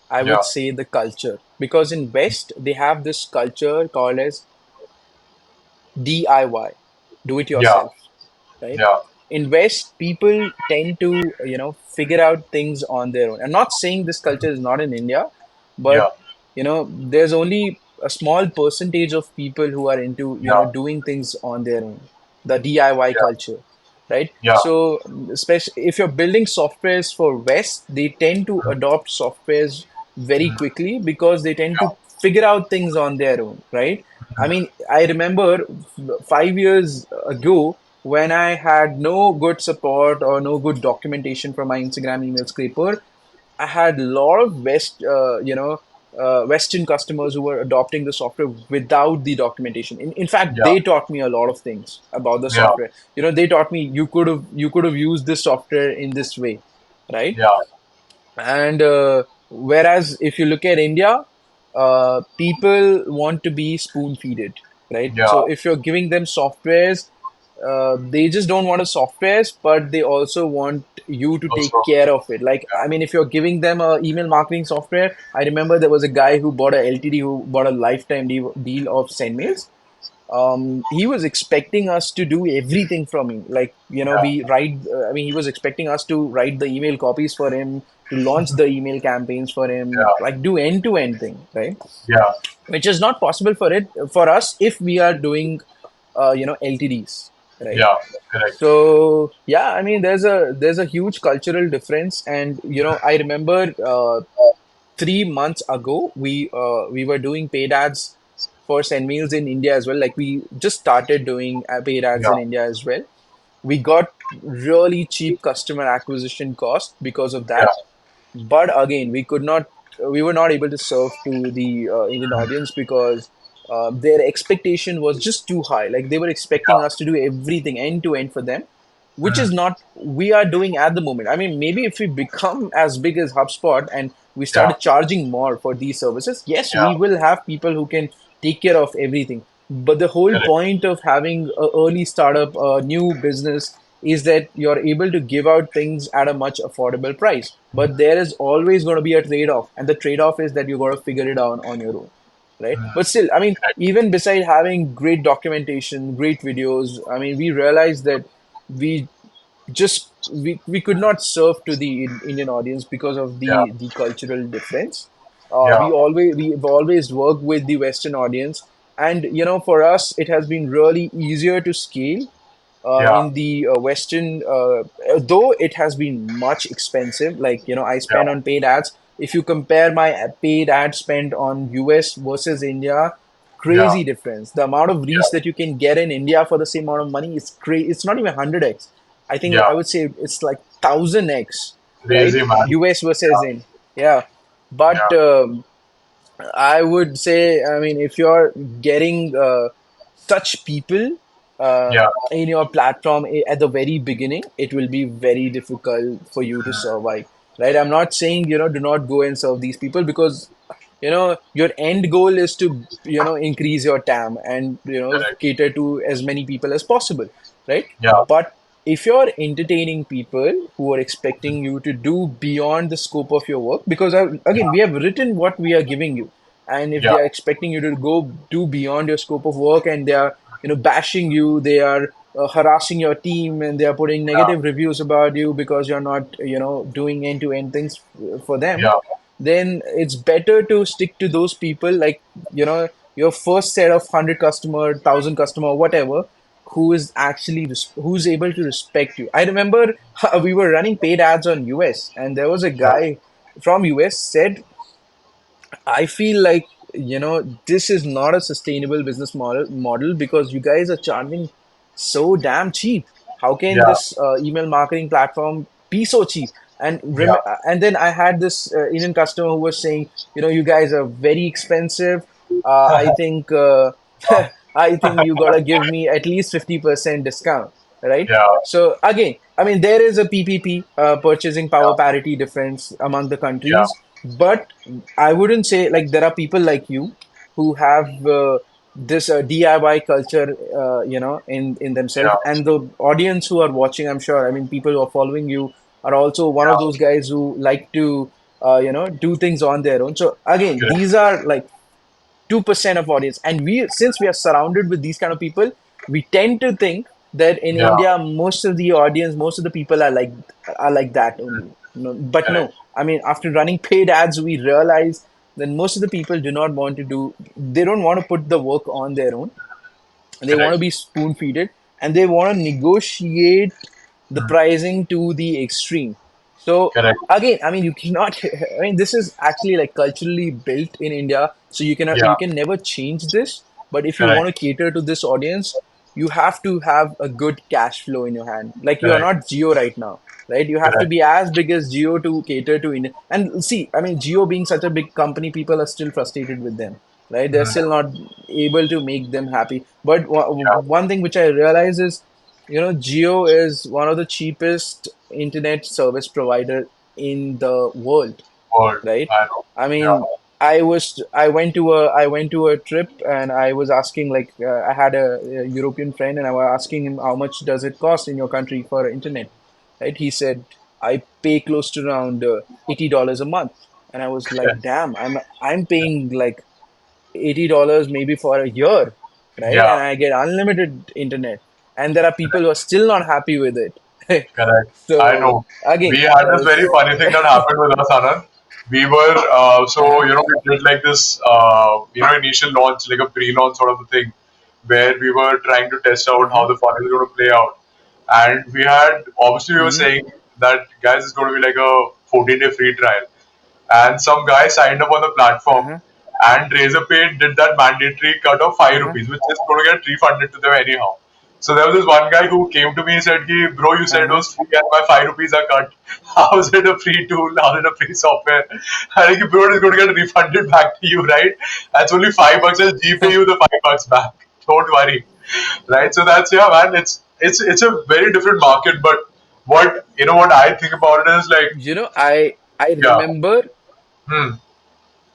I Yeah, would say the culture. Because in West, they have this culture called as DIY, do it yeah, yourself, right? yeah, In West, people tend to, figure out things on their own. I'm not saying this culture is not in India, but, yeah, there's only a small percentage of people who are into, yeah, doing things on their own, the DIY yeah, culture, right? yeah, So, especially if you're building softwares for West, they tend to adopt softwares very quickly because they tend to figure out things on their own, right? I mean, I remember 5 years ago when I had no good support or no good documentation from my Instagram email scraper. I had a lot of Western customers who were adopting the software without the documentation. In fact, yeah, they taught me a lot of things about the yeah, software. They taught me you could have used this software in this way, right? yeah, And whereas if you look at India, people want to be spoon feeded, right? yeah. So if you're giving them softwares, they just don't want a softwares, but they also want you to take Also, care of it. Like, yeah, I mean, if you're giving them a email marketing software, I remember there was a guy who bought a LTD who bought a lifetime deal of SendMails. He was expecting us to do everything from him. Like, yeah, we write, I mean, he was expecting us to write the email copies for him, to launch the email campaigns for him, yeah, like do end to end thing, right? yeah, Which is not possible for us if we are doing, LTDs, right? yeah. Correct. So yeah, I mean, there's a huge cultural difference, and I remember 3 months ago we were doing paid ads for Sendmails in India as well. Like we just started doing paid ads Yeah, in India as well. We got really cheap customer acquisition cost because of yeah, that, but again we were not able to serve to the Indian audience because their expectation was just too high. Like they were expecting yeah, us to do everything end to end for them, which is mm, not we are doing at the moment. I mean, maybe if we become as big as HubSpot and we yeah, started charging more for these services, yes, yeah. we will have people who can take care of everything. But the whole Correct. point of having a early startup, a new business, is that you're able to give out things at a much affordable price. But there is always going to be a trade-off, and the trade-off is that you got to figure it out on your own, right? But still, I mean, Correct. even beside having great documentation, great videos, I mean, we realized that we we could not serve to the Indian audience because of Yeah, the cultural difference. yeah, We've always worked with the Western audience, and for us, it has been really easier to scale yeah, in the Western, though it has been much expensive. Like, I yeah, spend on paid ads. If you compare my paid ad spend on US versus India, yeah, crazy difference. The amount of reach yeah, that you can get in India for the same amount of money is crazy. It's not even 100x. I think yeah. I would say it's like 1000x, right? Crazy man. US versus Yeah, in. Yeah. But yeah, I would say, I mean, if you're getting such people yeah, in your platform at the very beginning, it will be very difficult for you to survive, right? I'm not saying, do not go and serve these people because, your end goal is to, increase your TAM and, correct. cater to as many people as possible, right? Yeah, But if you're entertaining people who are expecting you to do beyond the scope of your work, because again, we have written what we are giving you, and if yeah, they are expecting you to go do beyond your scope of work, and they are, bashing you, they are harassing your team, and they are putting yeah, negative reviews about you because you're not, doing end to end things for them, yeah, then it's better to stick to those people, like, your first set of 100 customer, 1000 customer, whatever, who is actually who's able to respect you. I remember we were running paid ads on US, and there was a yeah, guy from US said, I feel like, this is not a sustainable business model because you guys are charging so damn cheap. How can yeah, this email marketing platform be so cheap? And yeah, and then I had this Indian customer who was saying, you guys are very expensive. I think I think you gotta give me at least 50% discount, right? Yeah, So again, I mean, there is a PPP, purchasing power yeah, parity difference among the yeah, countries, but I wouldn't say like there are people like you who have this DIY culture, in themselves, yeah. and the audience who are watching, I'm sure, I mean, people who are following you are also one of Yeah, those guys who like to, do things on their own. So again, correct. these are like 2% of audience, and we, since we are surrounded with these kind of people, we tend to think that in Yeah, India most of the audience, most of the people are like that only. No, but no, correct, I mean, after running paid ads, we realize that most of the people do not want to do, they don't want to put the work on their own. They want to correct, be spoon feeded, and they want to negotiate the mm, pricing to the extreme. So correct. again, I mean, you cannot, I mean, this is actually like culturally built in India, so Yeah, you can never change this. But if you want correct, to cater to this audience, you have to have a good cash flow in your hand. Like, you are correct, not Geo right now, right? You have to correct. be as big as Geo to cater to India. And see, I mean, Geo being such a big company, people are still frustrated with them, right? They're Mm, still not able to make them happy. But yeah, one thing which I realize is, Geo is one of the cheapest internet service provider in the world, word. right? I know. I Yeah, mean, I went to a trip, and I was asking, like, I had a European friend, and I was asking him how much does it cost in your country for internet, right? He said, I pay close to around $80 a month, and I was like, damn, I'm paying like $80 maybe for a year, right? yeah, And I get unlimited internet, and there are people who are still not happy with it. correct. I So know. We again, had this very funny thing that happened with us, Anand. We were, so, uh-huh, we did like this, initial launch, like a pre-launch sort of a thing, where we were trying to test out uh-huh, how the funnel is going to play out. And we had, obviously, we were mm-hmm, saying that, guys, it's going to be like a 14-day free trial. And some guy signed up on the platform, uh-huh, and Razorpay did that mandatory cut of 5 uh-huh, rupees, which is going to get refunded to them anyhow. So there was this one guy who came to me and said, "Ki, bro, you said it uh-huh. was free and my 5 rupees are cut. How is it a free tool? How is it a free software?" I think, bro, it's going to get refunded back to you, right? That's only $5. I'll GPay you the $5 back. Don't worry, right? So that's, yeah, man. It's a very different market, but what I think about it is like, I yeah, remember hmm,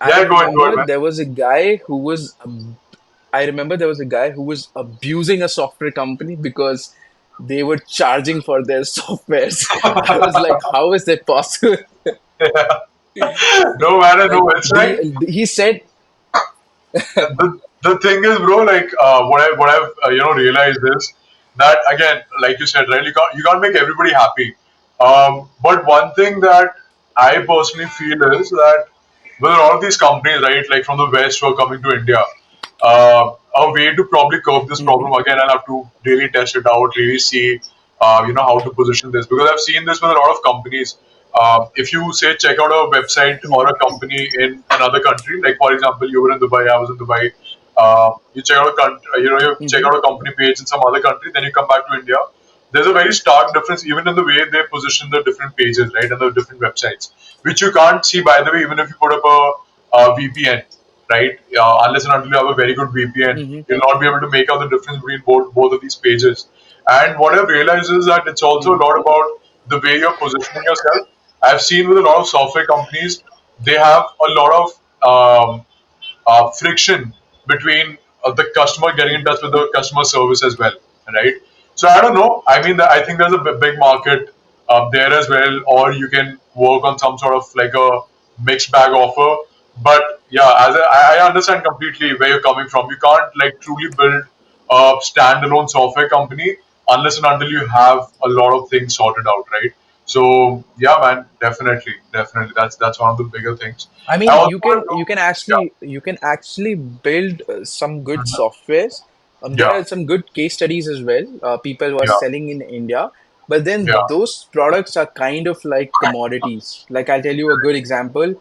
I yeah, go ahead, remember man. there was a guy who was I remember there was a guy who was abusing a software company because they were charging for their softwares. I was like, how is that possible? No matter, Like, no. It's like he said, the thing is, bro. Like, what I've realized is that, again, like you said, right? You can't make everybody happy. But one thing that I personally feel is that with a lot of these companies, right, like from the West who are coming to India, a way to probably curb this hmm problem, again, I'll have to really test it out, really see, how to position this, because I've seen this with a lot of companies. If you say check out a website or hmm a company in another country, like for example, you were in Dubai, I was in Dubai. You check out you check hmm out a company page in some other country, then you come back to India. There's a very stark difference even in the way they position the different pages, right, and the different websites, which you can't see, by the way, even if you put up a VPN, right? Unless and until you have a very good VPN, hmm you'll not be able to make out the difference between both of these pages. And what I've realized is that it's also a hmm lot about the way you're positioning yourself. I've seen with a lot of software companies, they have a lot of friction between the customer getting in hmm touch with the customer service as well, right? So I don't know. I mean, I think there's a big market there as well, or you can work on some sort of like a mixed bag offer. But yeah, I understand completely where you're coming from. You can't like truly build a standalone software company unless and until you have a lot of things sorted out, right? So yeah, man, definitely, that's one of the bigger things. I I mean, also want to know, yeah. you can actually build some good softwares. There Yeah, are some good case studies as well. People who are yeah, selling in India, but then yeah, those products are kind of like commodities. Like, I'll tell you a good example.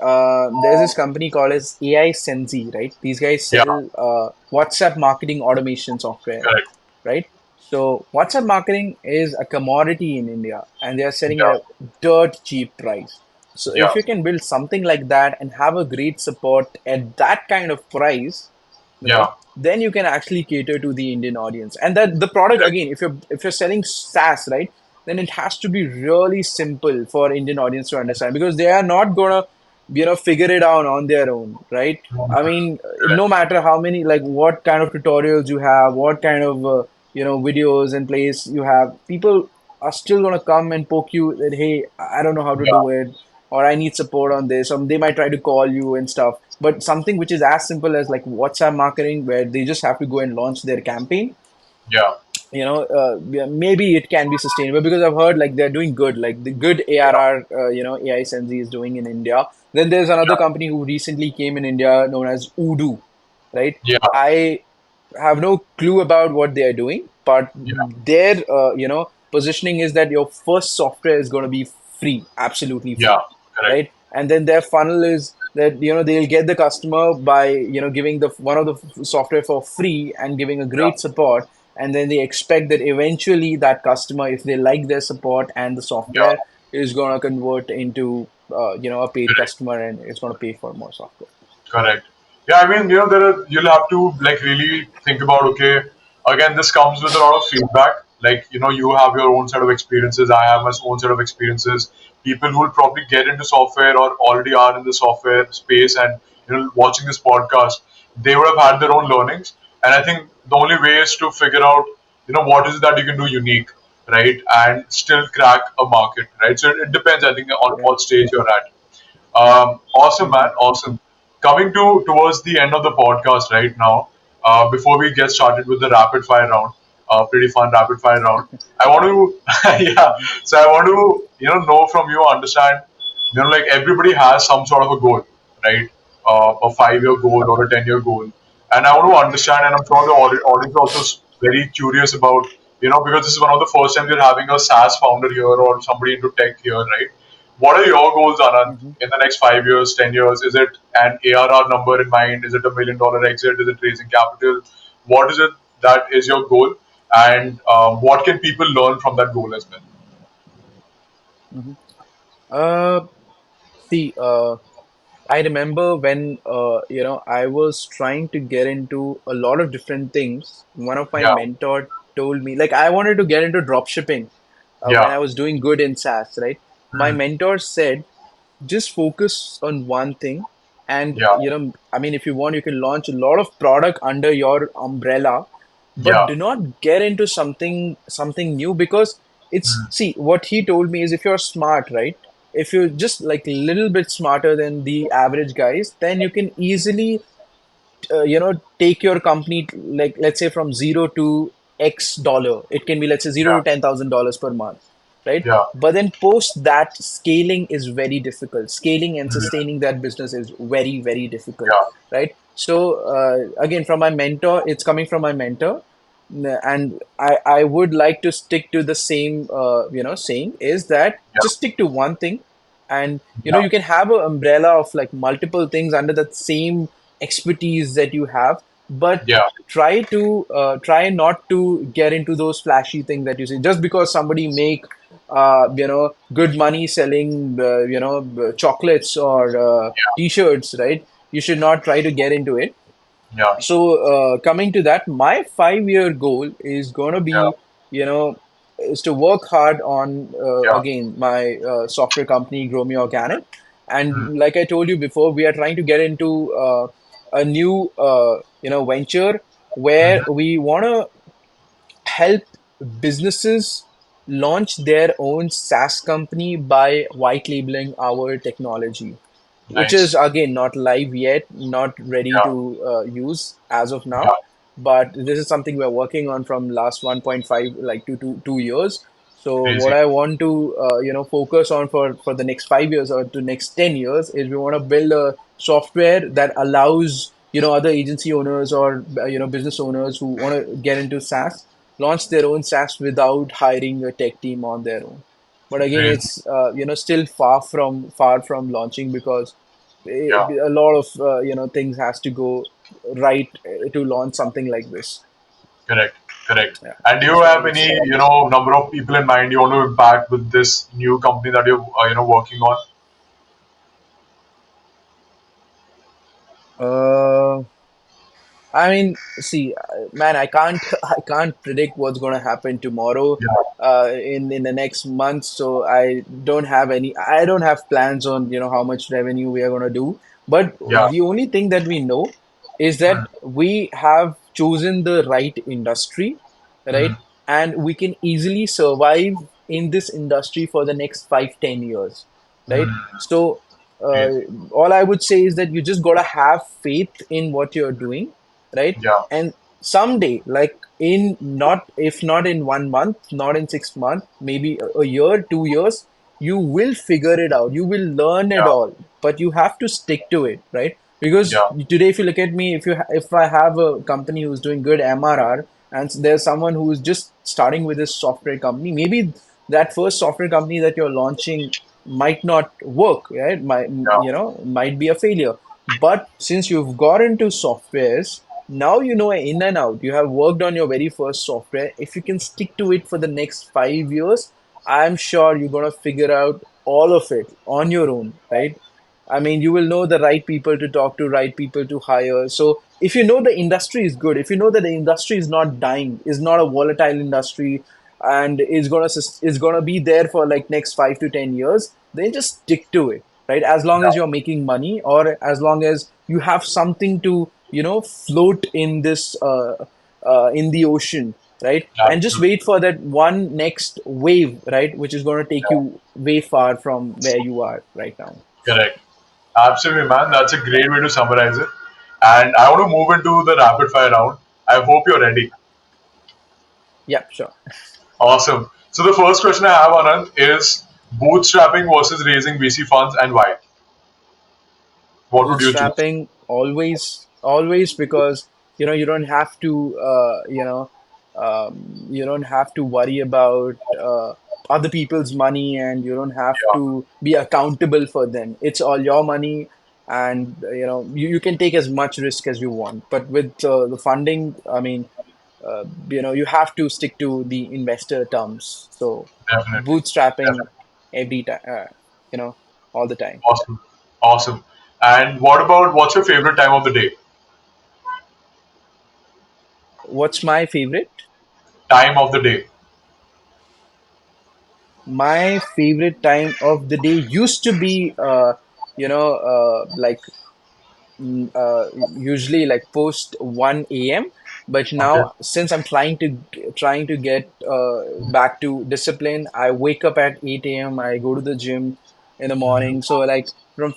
There's this company called as AI Sensi, right? These guys yeah, sell WhatsApp marketing automation software, correct. right? So WhatsApp marketing is a commodity in India, and they are selling at Yeah, a dirt cheap price. So yeah, if you can build something like that and have a great support at that kind of price, yeah, right, then you can actually cater to the Indian audience. And that the product, correct, again, if you're selling SaaS, right, then it has to be really simple for Indian audience to understand, because they are not gonna, figure it out on their own, right? I mean, no correct, matter how many, like, what kind of tutorials you have, what kind of videos in place you have, people are still gonna come and poke you that, hey, I don't know how to yeah, do it, or I need support on this. They might try to call you and stuff. But something which is as simple as like WhatsApp marketing, where they just have to go and launch their campaign, yeah, yeah, maybe it can be sustainable, because I've heard like they're doing good, like the good yeah, ARR, AI Sensi is doing in India. Then there's another yeah, company who recently came in India known as Udo, right? yeah, I have no clue about what they are doing, but yeah, their positioning is that your first software is going to be free, absolutely yeah, free, correct, right? And then their funnel is that they'll get the customer by giving the one of the software for free and giving a yeah, great support, and then they expect that eventually that customer, if they like their support and the yeah, software, is going to convert into a paid correct. customer, and it's going to pay for more software. Correct. Yeah, I mean, you'll have to like really think about, okay, again, this comes with a lot of feedback. Like, you have your own set of experiences, I have my own set of experiences. People who will probably get into software or already are in the software space and, watching this podcast, they would have had their own learnings. And I think the only way is to figure out, what is it that you can do unique, right? And still crack a market, right? So it depends, I think, on Yeah. what stage you're at. Awesome, man. Hmm. Awesome. Coming to towards the end of the podcast right now, before we get started with the rapid fire round, pretty fun rapid fire round. I want to, yeah. Hmm. So I want to, know from you, understand, like everybody has some sort of a goal, right? A 5-year goal or a 10-year goal, and I want to understand, and I'm sure the audience also is very curious about, because this is one of the first times you're having a SaaS founder here or somebody into tech here, right? What are your goals, Anand, Hmm. in the next 5 years, 10 years? Is it an ARR number in mind? Is it $1 million exit? Is it raising capital? What is it that is your goal? And what can people learn from that goal as well? Hmm. Uh, See, I remember when I was trying to get into a lot of different things. One of my Yeah, mentor told me, like, I wanted to get into drop shipping when yeah, I was doing good in SaaS, right? My mm, mentor said, just focus on one thing, and yeah, I mean, if you want, you can launch a lot of product under your umbrella, but yeah, do not get into something new, because it's, mm, see, what he told me is, if you're smart, right, if you're just like a little bit smarter than the average guys, then you can easily take your company, like, let's say, from zero to X dollar. It can be, let's say, zero yeah, to $10,000 per month, right? yeah, But then post that, scaling is very difficult. Scaling and mm, sustaining that business is very, very difficult, yeah, right? So again, from my mentor, it's coming from my mentor, and I would like to stick to the same saying, is that yeah, just stick to one thing, and yeah, you can have an umbrella of like multiple things under that same expertise that you have, but yeah, try not to get into those flashy things that you see, just because somebody make good money selling chocolates or t-shirts, right? You should not try to get into it. yeah, So coming to that, my 5-year goal is going to yeah, be, you know is to work hard on, yeah, again, my software company, Grow Me Organic. mm, And like I told you before, we are trying to get into a new venture, where mhm. we want to help businesses launch their own SaaS company by white labeling our technology, which is Nice. again not live yet, not ready Yeah, to use as of yeah, now. But this is something we're working on from last 1.5, like 2 years. So what amazing. I want to focus on for the next 5 years or to next 10 years is, we want to build a software that allows other agency owners or business owners who want to get into SaaS launch their own SaaS without hiring a tech team on their own. But again, Crazy. it's still far from launching, because Yeah, a lot of things has to go right to launch something like this. correct, correct. Yeah, And do you that's what I have would any, say. number of people in mind you want to impact with this new company that you're, working on? Uh, I mean, see, man, I can't, I can't predict what's going to happen tomorrow, Yeah, in the next month. So I don't have plans on, how much revenue we are going to do. But yeah, the only thing that we know is that we have chosen the right industry, right? mm, And we can easily survive in this industry for the next 5, 10 years, right? mm. So, uh, Great. all I would say is that you just gotta have faith in what you're doing, right? Yeah, And someday, like in not if not in 1 month, not in 6 months, maybe a year, 2 years, you will figure it out. You will learn it yeah, all, but you have to stick to it, right? Because yeah, today, if you look at me, if I have a company who's doing good MRR, and there's someone who's just starting with this software company, maybe that first software company that you're launching might not work, right? yeah, Might be a failure. But since you've got into softwares, now you know in and out. You have worked on your very first software. If you can stick to it for the next 5 years, I'm sure you're gonna figure out all of it on your own, right? I mean, you will know the right people to talk to, right people to hire. So if you know the industry is good, if you know that the industry is not dying, is not a volatile industry, and is gonna be there for like next 5 to 10 years, then just stick to it, right? As long as yeah. you're making money, or as long as you have something to float in this in the ocean, right? And just Absolutely. wait for that one next wave, right, which is going to take Yeah, you way far from where you are right now. correct. Absolutely, man. That's a great way to summarize it. And I want to move into the rapid fire round. I hope you're ready. Yeah, sure. Awesome. So the first question I have, Anand, is bootstrapping versus raising VC funds and why? What would you choose? Bootstrapping, always, because you don't have to you don't have to worry about other people's money, and you don't have Yeah, to be accountable for them. It's all your money, and you can take as much risk as you want. But with the funding, I mean, you have to stick to the investor terms. So definitely. bootstrapping Definitely. every time, you know all the time. Awesome. Awesome. And what about what's your favorite time of the day? What's my favorite? Time of the day. My favorite time of the day used to be, like usually like post 1 a.m. But Okay. now, since I'm trying to get back to discipline, I wake up at 8 a.m. I go to the gym in the morning. So like from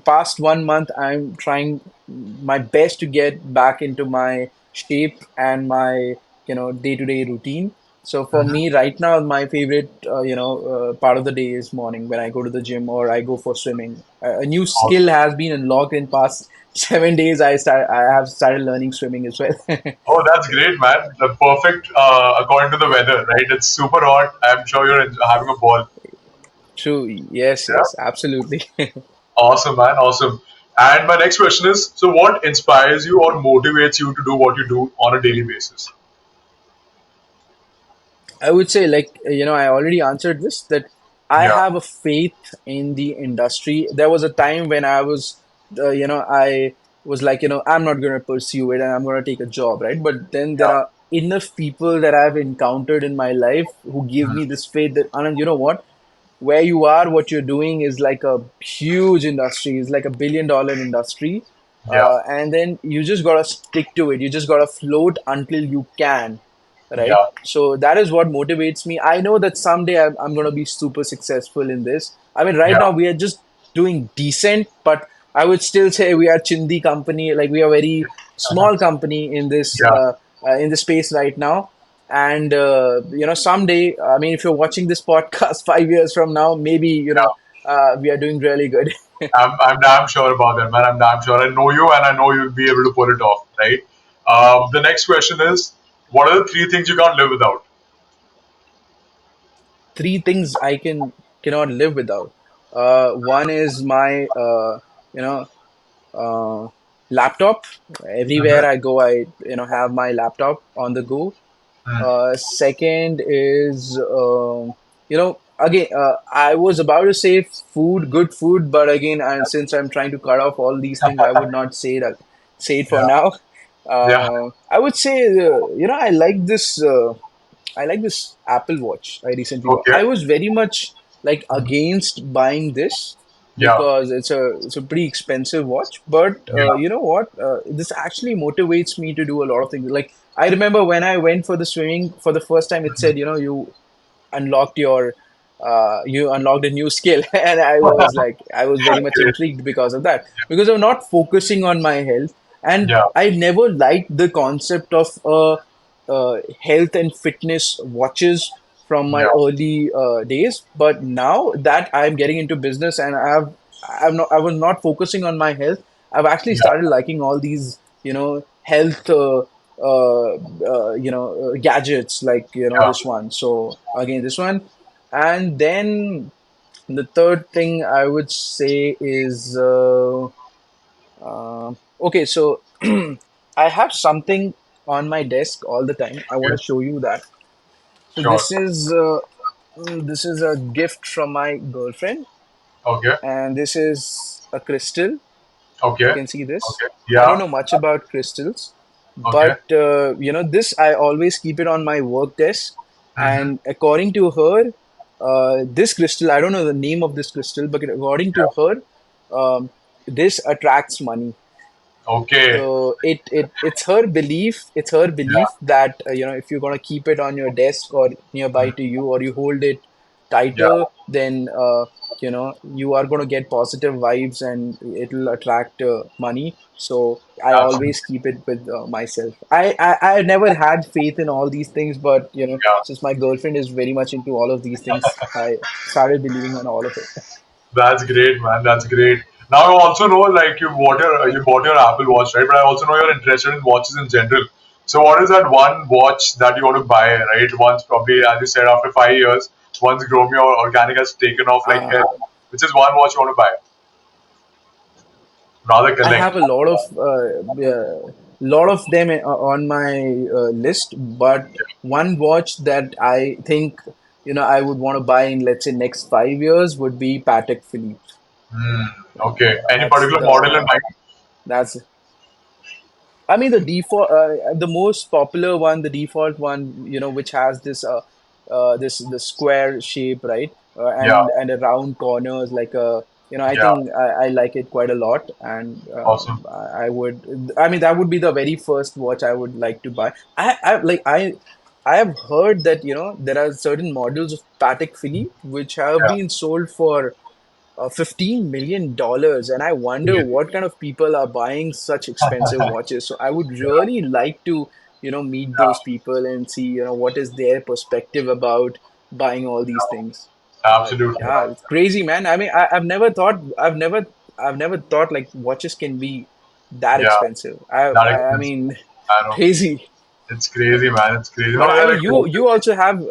past 1 month, I'm trying my best to get back into my shape and my day-to-day routine. So for me right now, my favorite part of the day is morning when I go to the gym or I go for swimming. A new skill Awesome. has been unlocked in past 7 days. I have started learning swimming as well. Oh, that's great, man. The perfect according to the weather, right? It's super hot. I'm sure you're having a ball. True. Yes, Yeah. yes, absolutely. Awesome, man. Awesome. And my next question is: so, what inspires you or motivates you to do what you do on a daily basis? I would say, like, I already answered this, that I Yeah. have a faith in the industry. There was a time when I was like, I'm not going to pursue it and I'm going to take a job, right? But then there Yeah. are enough people that I've encountered in my life who give me this faith that, Anand, you know what? Where you are, what you're doing is like a huge industry. It's like $1 billion industry. Yeah. And then you just gotta stick to it. You just gotta float until you can, right? Yeah. So that is what motivates me. I know that someday I'm gonna be super successful in this. I mean, right Yeah. now we are just doing decent, but I would still say we are chindi company. Like we are very small company Yeah. in this space right now. And someday, I mean, if you're watching this podcast 5 years from now, maybe Yeah. we are doing really good. I'm damn sure about that, man. I'm damn sure. I know you, and I know you'll be able to pull it off, right? The next question is: what are the three things you can't live without? Three things I cannot live without. One is my you know uh, laptop. Everywhere I go, I have my laptop on the go. Mm, Second is again, I was about to say food, good food, but again, and since I'm trying to cut off all these things, I would not say that. Say it for Yeah. now. Yeah. I would say, I like this. I like this Apple Watch I recently got. Okay. I was very much like Mhm. against buying this Yeah. because it's a pretty expensive watch. But Yeah. you know what? This actually motivates me to do a lot of things. Like I remember when I went for the swimming for the first time, it said, unlocked your you unlocked a new skill, and I was very much Great. intrigued because of that, because I'm not focusing on my health. And Yeah. I never liked the concept of health and fitness watches from my Yeah. early days, but now that I'm getting into business and I was not focusing on my health, I've actually Yeah. started liking all these health gadgets, like Yeah. this one. So again, this one. And then the third thing I would say is okay, so I have something on my desk all the time. I want Okay. to show you that. So Sure. this is a gift from my girlfriend, Okay. and this is a crystal. You Okay. can see this. Okay. I don't Yeah. know much about crystals, Okay. but this I always keep it on my work desk. Mm-hmm. And according to her, this crystal, I don't know the name of this crystal, but according to Yeah. her, this attracts money. Okay. So it's her belief Yeah. that if you're gonna keep it on your desk or nearby to you, or you hold it Yeah. tighter, then you are gonna get positive vibes and it'll attract money. So I Absolutely. always keep it with myself. I never had faith in all these things, but Yeah. since my girlfriend is very much into all of these things, I started believing on all of it. That's great, man. That's great. Now I also know, like you bought your Apple Watch, right? But I also know you're interested in watches in general. So what is that one watch that you want to buy, right? Once probably, as you said, after 5 years, once Gromio or Organic has taken off like hell, Uh, which is one watch you want to buy, rather I collect. have a lot of them on my list, but one watch that I think I would want to buy in, let's say, next 5 years would be Patek Philippe. Hmm. Yeah, Okay. Any that's particular model in mind? that's I mean, the default, the most popular one, the default one, which has this the square shape, right? Yeah. And a round corners, like I Yeah. think I like it quite a lot, and Awesome. I would, I mean, that would be the very first watch I would like to buy. I have heard that there are certain models of Patek Philippe which have Yeah. been sold for $15 million, and I wonder Crazy. what kind of people are buying such expensive watches. So I would Yeah. really like to meet those Yeah. people and see what is their perspective about buying all these Yeah. things. But Absolutely, yeah, man. it's crazy, man. I mean, I've never thought like watches can be that Yeah. expensive. That I expensive. mean, I know. crazy. It's crazy, man. It's crazy. But No, I yeah, mean, like you also have.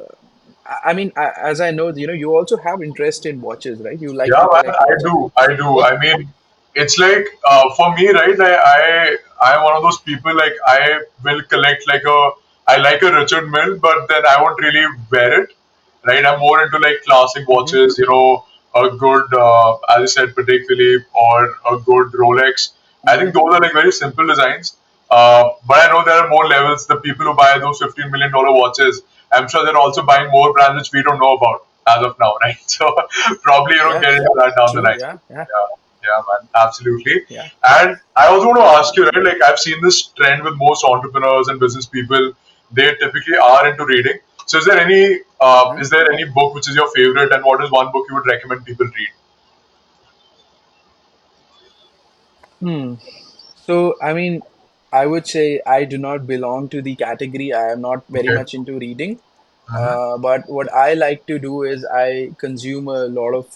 I mean, as I know, you also have interest in watches, right? You like yeah, to man, collect I watches. do. I do. What? I mean, it's like for me, right? I'm one of those people. Like I will collect like a. I like a Richard Mill, but then I won't really wear it, right? I'm more into like classic Mm-hmm. watches. A good, as I said, Patek Philippe or a good Rolex. I think Mm-hmm. those are like very simple designs. But I know there are more levels. The people who buy those $15 million watches, I'm sure they're also buying more brands which we don't know about as of now, right? So probably Yeah, get into that down the true. line. Yeah, yeah, Yeah, yeah, man, absolutely. yeah. And I also want to ask you, right? Like I've seen this trend with most entrepreneurs and business people. They typically are into reading. So Hmm. is there any book which is your favorite, and what is one book you would recommend people read? Hmm. So, I mean, I would say I do not belong to the category. I am not very Okay. much into reading. Mm-hmm. But what I like to do is I consume a lot of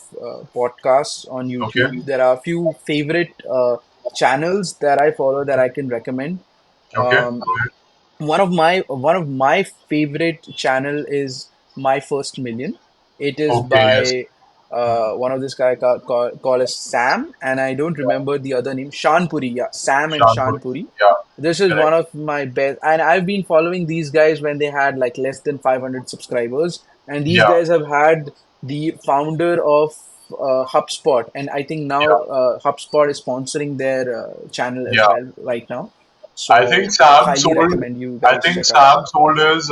podcasts on Okay. YouTube. There are a few favorite channels that I follow that I can recommend. Okay. Um, one of my favorite channel is My First Million. It is Okay. Yes. by one of this guy called as Sam, and I don't remember the other name. Shanpuri, yeah, Sam and Shanpur. Shanpuri. Yeah. This is one Correct. of my best, and I've been following these guys when they had like less than 500 subscribers, and these Yeah. guys have had the founder of HubSpot, and I think now Yeah, HubSpot is sponsoring their channel as yeah. well right now. I think So Sam highly sold. recommend you I guys think check out Sam sold his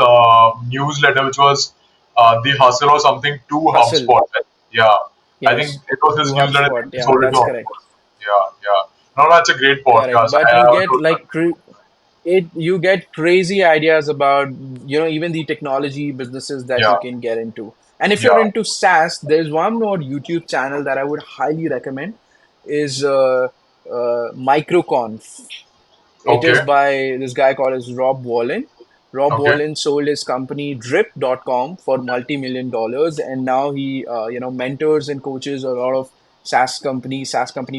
newsletter, which was the Hustle or something, to Hustle. HubSpot. Yeah, I think Yes, it was to his newsletter. HubSpot. He Yeah, sold it to that's correct. HubSpot. Yeah, yeah. No, that's a great Correct. podcast. But I you have get to, like it you get crazy ideas about even the technology businesses that yeah, you can get into. And if you're yeah. into SaaS, there's one more YouTube channel that I would highly recommend is Microconf. It is Okay, by this guy called as Rob Wallen. Rob okay, Wallen sold his company Drip.com for multi-million dollars, and now he mentors and coaches a lot of SaaS company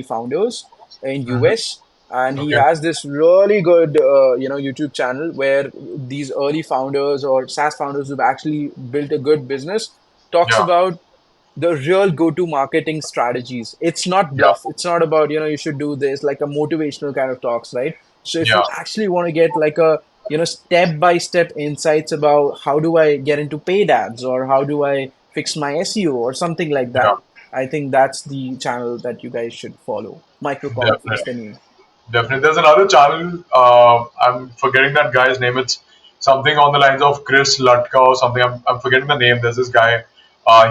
founders in hmm, US. And he okay, has this really good YouTube channel where these early founders or SaaS founders who've actually built a good business talks yeah, about the real go-to marketing strategies. It's not yeah, bluff. It's not about, you should do this, like a motivational kind of talks, right? So if yeah, you actually want to get like a, step-by-step insights about how do I get into paid ads or how do I fix my SEO or something like yeah. that, I think that's the channel that you guys should follow. Microconf is Definitely. the name. Definitely. There's another channel. I'm forgetting that guy's name. It's something on the lines of Chris Lutka or something. I'm forgetting the name. There's this guy.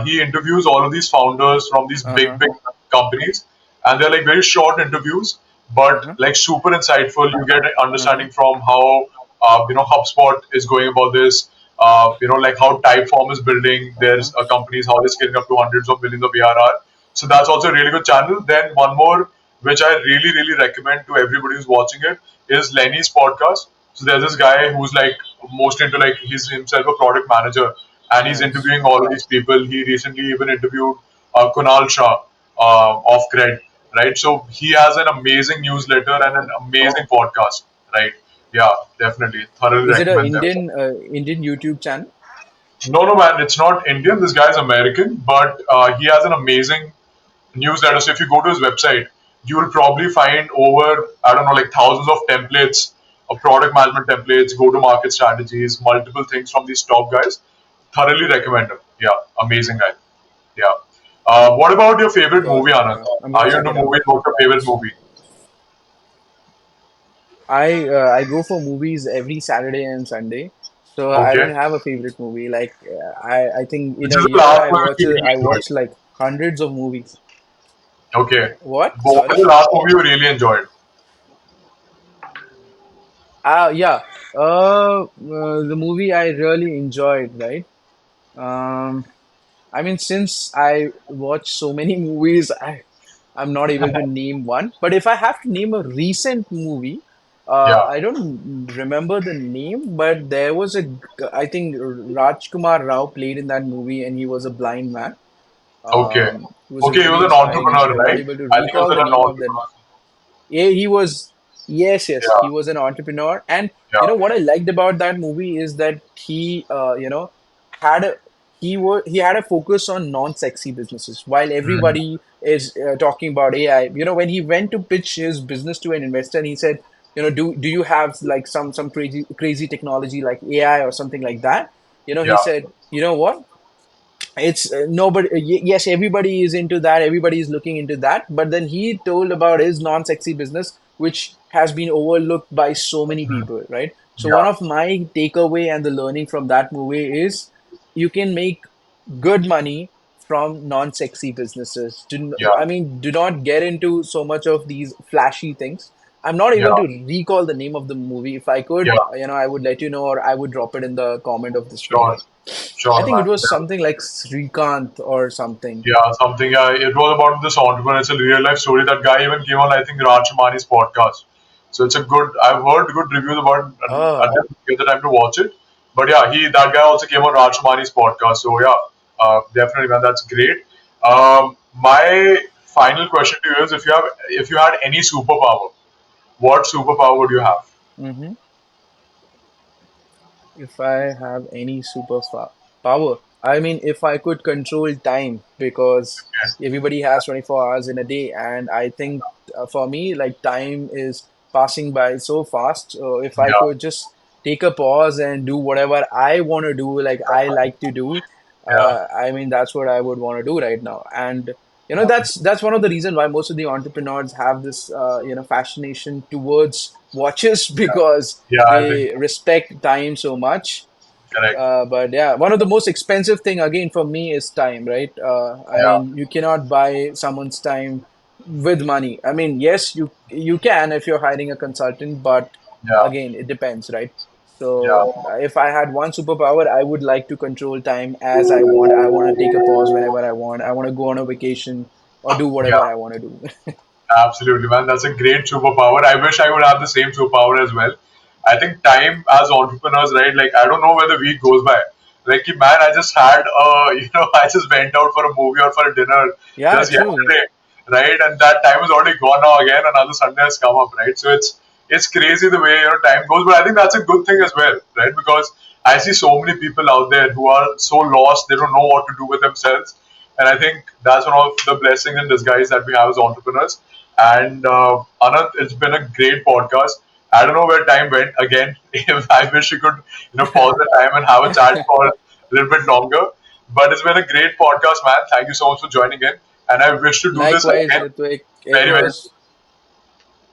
He interviews all of these founders from these big, Uh-huh. big companies. And they're like very short interviews, but Uh-huh. like super insightful. You get an Uh-huh. understanding from how, HubSpot is going about this. Like how Typeform is building. Uh-huh. There's companies, how they're scaling up to hundreds of millions of ARR. So that's also a really good channel. Then one more, which I really, really recommend to everybody who's watching it, is Lenny's podcast. So there's this guy who's like most into like he's himself a product manager and he's Nice. interviewing all of these people. He recently even interviewed Kunal Shah of Cred, right? So he has an amazing newsletter and an Oh. amazing podcast, right? Yeah, definitely. Thoroughly Is it a recommend them. Indian YouTube channel? No, no, man, it's not Indian. This guy's American, but he has an amazing newsletter. So if you go to his website, you will probably find over, I don't know, like thousands of templates, of product management templates, go to market strategies, multiple things from these top guys. Thoroughly recommend him. Yeah, amazing guy. Yeah. What about your favorite Got movie, it. Anand? Yeah. I'm gonna Are you check into it out. movies? What's your favorite movie? I go for movies every Saturday and Sunday, so I don't Okay. have a favorite movie. Like I think in Which a is the year last movie you really I enjoyed? watch like hundreds of movies. Okay. What? What was Sorry. the last movie you really enjoyed? Yeah. The movie I really enjoyed, right? Um, I mean, since I watch so many movies, I'm not able to name one. But if I have to name a recent movie, Yeah. I don't remember the name, but there was I think Rajkumar Rao played in that movie, and he was a blind man. Okay. It was Okay, he really was an inspiring movie. entrepreneur, I'm not right? able to I think he was recall the an name of the. entrepreneur. Yeah, he was. Yes, yes, Yeah. he was an entrepreneur, and Yeah. what I liked about that movie is that he, had a he had a focus on non-sexy businesses, while Mhm. everybody is talking about AI. When he went to pitch his business to an investor, and he said, do you have like some crazy technology like AI or something like that? He Yeah. said, you know what? It's nobody yes, everybody is into that, everybody is looking into that, but then he told about his non-sexy business which has been overlooked by so many Mhm. people, right? So one Yeah. of my takeaway and the learning from that movie is you can make good money from non-sexy businesses. Yeah. I mean, do not get into so much of these flashy things. I'm not Yeah. able to recall the name of the movie. If I could, Yeah. I would let you know, or I would drop it in the comment of this Sure. video. I Sure, think it man. was Yeah. something like Srikanth or something. Yeah, something. It was about this entrepreneur. It's a real life story. That guy even came on, I think, Raj Shamani's podcast. So it's a good. I've heard good reviews about it, and I Ah, didn't get the time to watch it. But yeah, that guy also came on Raj Shamani's podcast. So yeah, definitely, man, that's great. My final question to you is: if you had any superpower, what superpower would you have? hmm If I have any power, I mean, if I could control time, because Okay. everybody has 24 hours in a day, and I think for me, like time is passing by so fast. If I Yeah. could just take a pause and do whatever I want to do, like I like to do, yeah, I mean, that's what I would want to do right now. And yeah, that's one of the reasons why most of the entrepreneurs have this fascination towards watches because yeah. I think they respect time so much. correct. But yeah, one of the most expensive thing again for me is time, right? I Yeah, mean, you cannot buy someone's time with money. I mean, yes, you can if you're hiring a consultant, but yeah, again, it depends, right? yeah. So if I had one superpower, I would like to control time as I want. I want to take a pause whenever I want. I want to go on a vacation or do whatever Yeah, I want to do. absolutely, man. That's a great superpower. I wish I would have the same superpower as well. I think time as entrepreneurs, right? Like, I don't know where the week goes by. Like, man, I just had I just went out for a movie or for a dinner Yeah, just true. Yeah. yesterday, right? And that time is already gone now again. Another Sunday has come up, right? So it's crazy the way time goes. But I think that's a good thing as well, right? Because I see so many people out there who are so lost, they don't know what to do with themselves. And I think that's one of the blessings in disguise that we have as entrepreneurs. And Anant, it's been a great podcast. I don't know where time went again. I wish we could, pause the time and have a chat for a little bit longer. But it's been a great podcast, man. Thank you so much for joining in. And I wish to do this Likewise, again Ritvik, very, very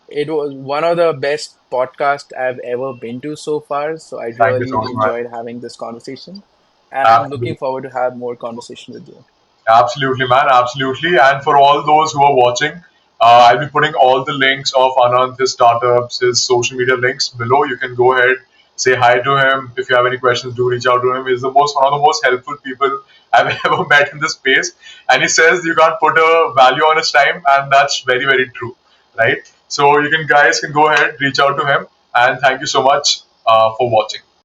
it was one of the best podcasts I've ever been to so far. So I Thank you so really much, man. enjoyed having this conversation, and I'm looking Absolutely. forward to have more conversation with you. Absolutely, man. Absolutely. And for all those who are watching, I'll be putting all the links of Anant, his startups, his social media links below. You can go ahead, say hi to him. If you have any questions, do reach out to him. He's one of the most helpful people I've ever met in this space. And he says you can't put a value on his time, and that's very, very true, right? So you can guys can go ahead, reach out to him, and thank you so much for watching.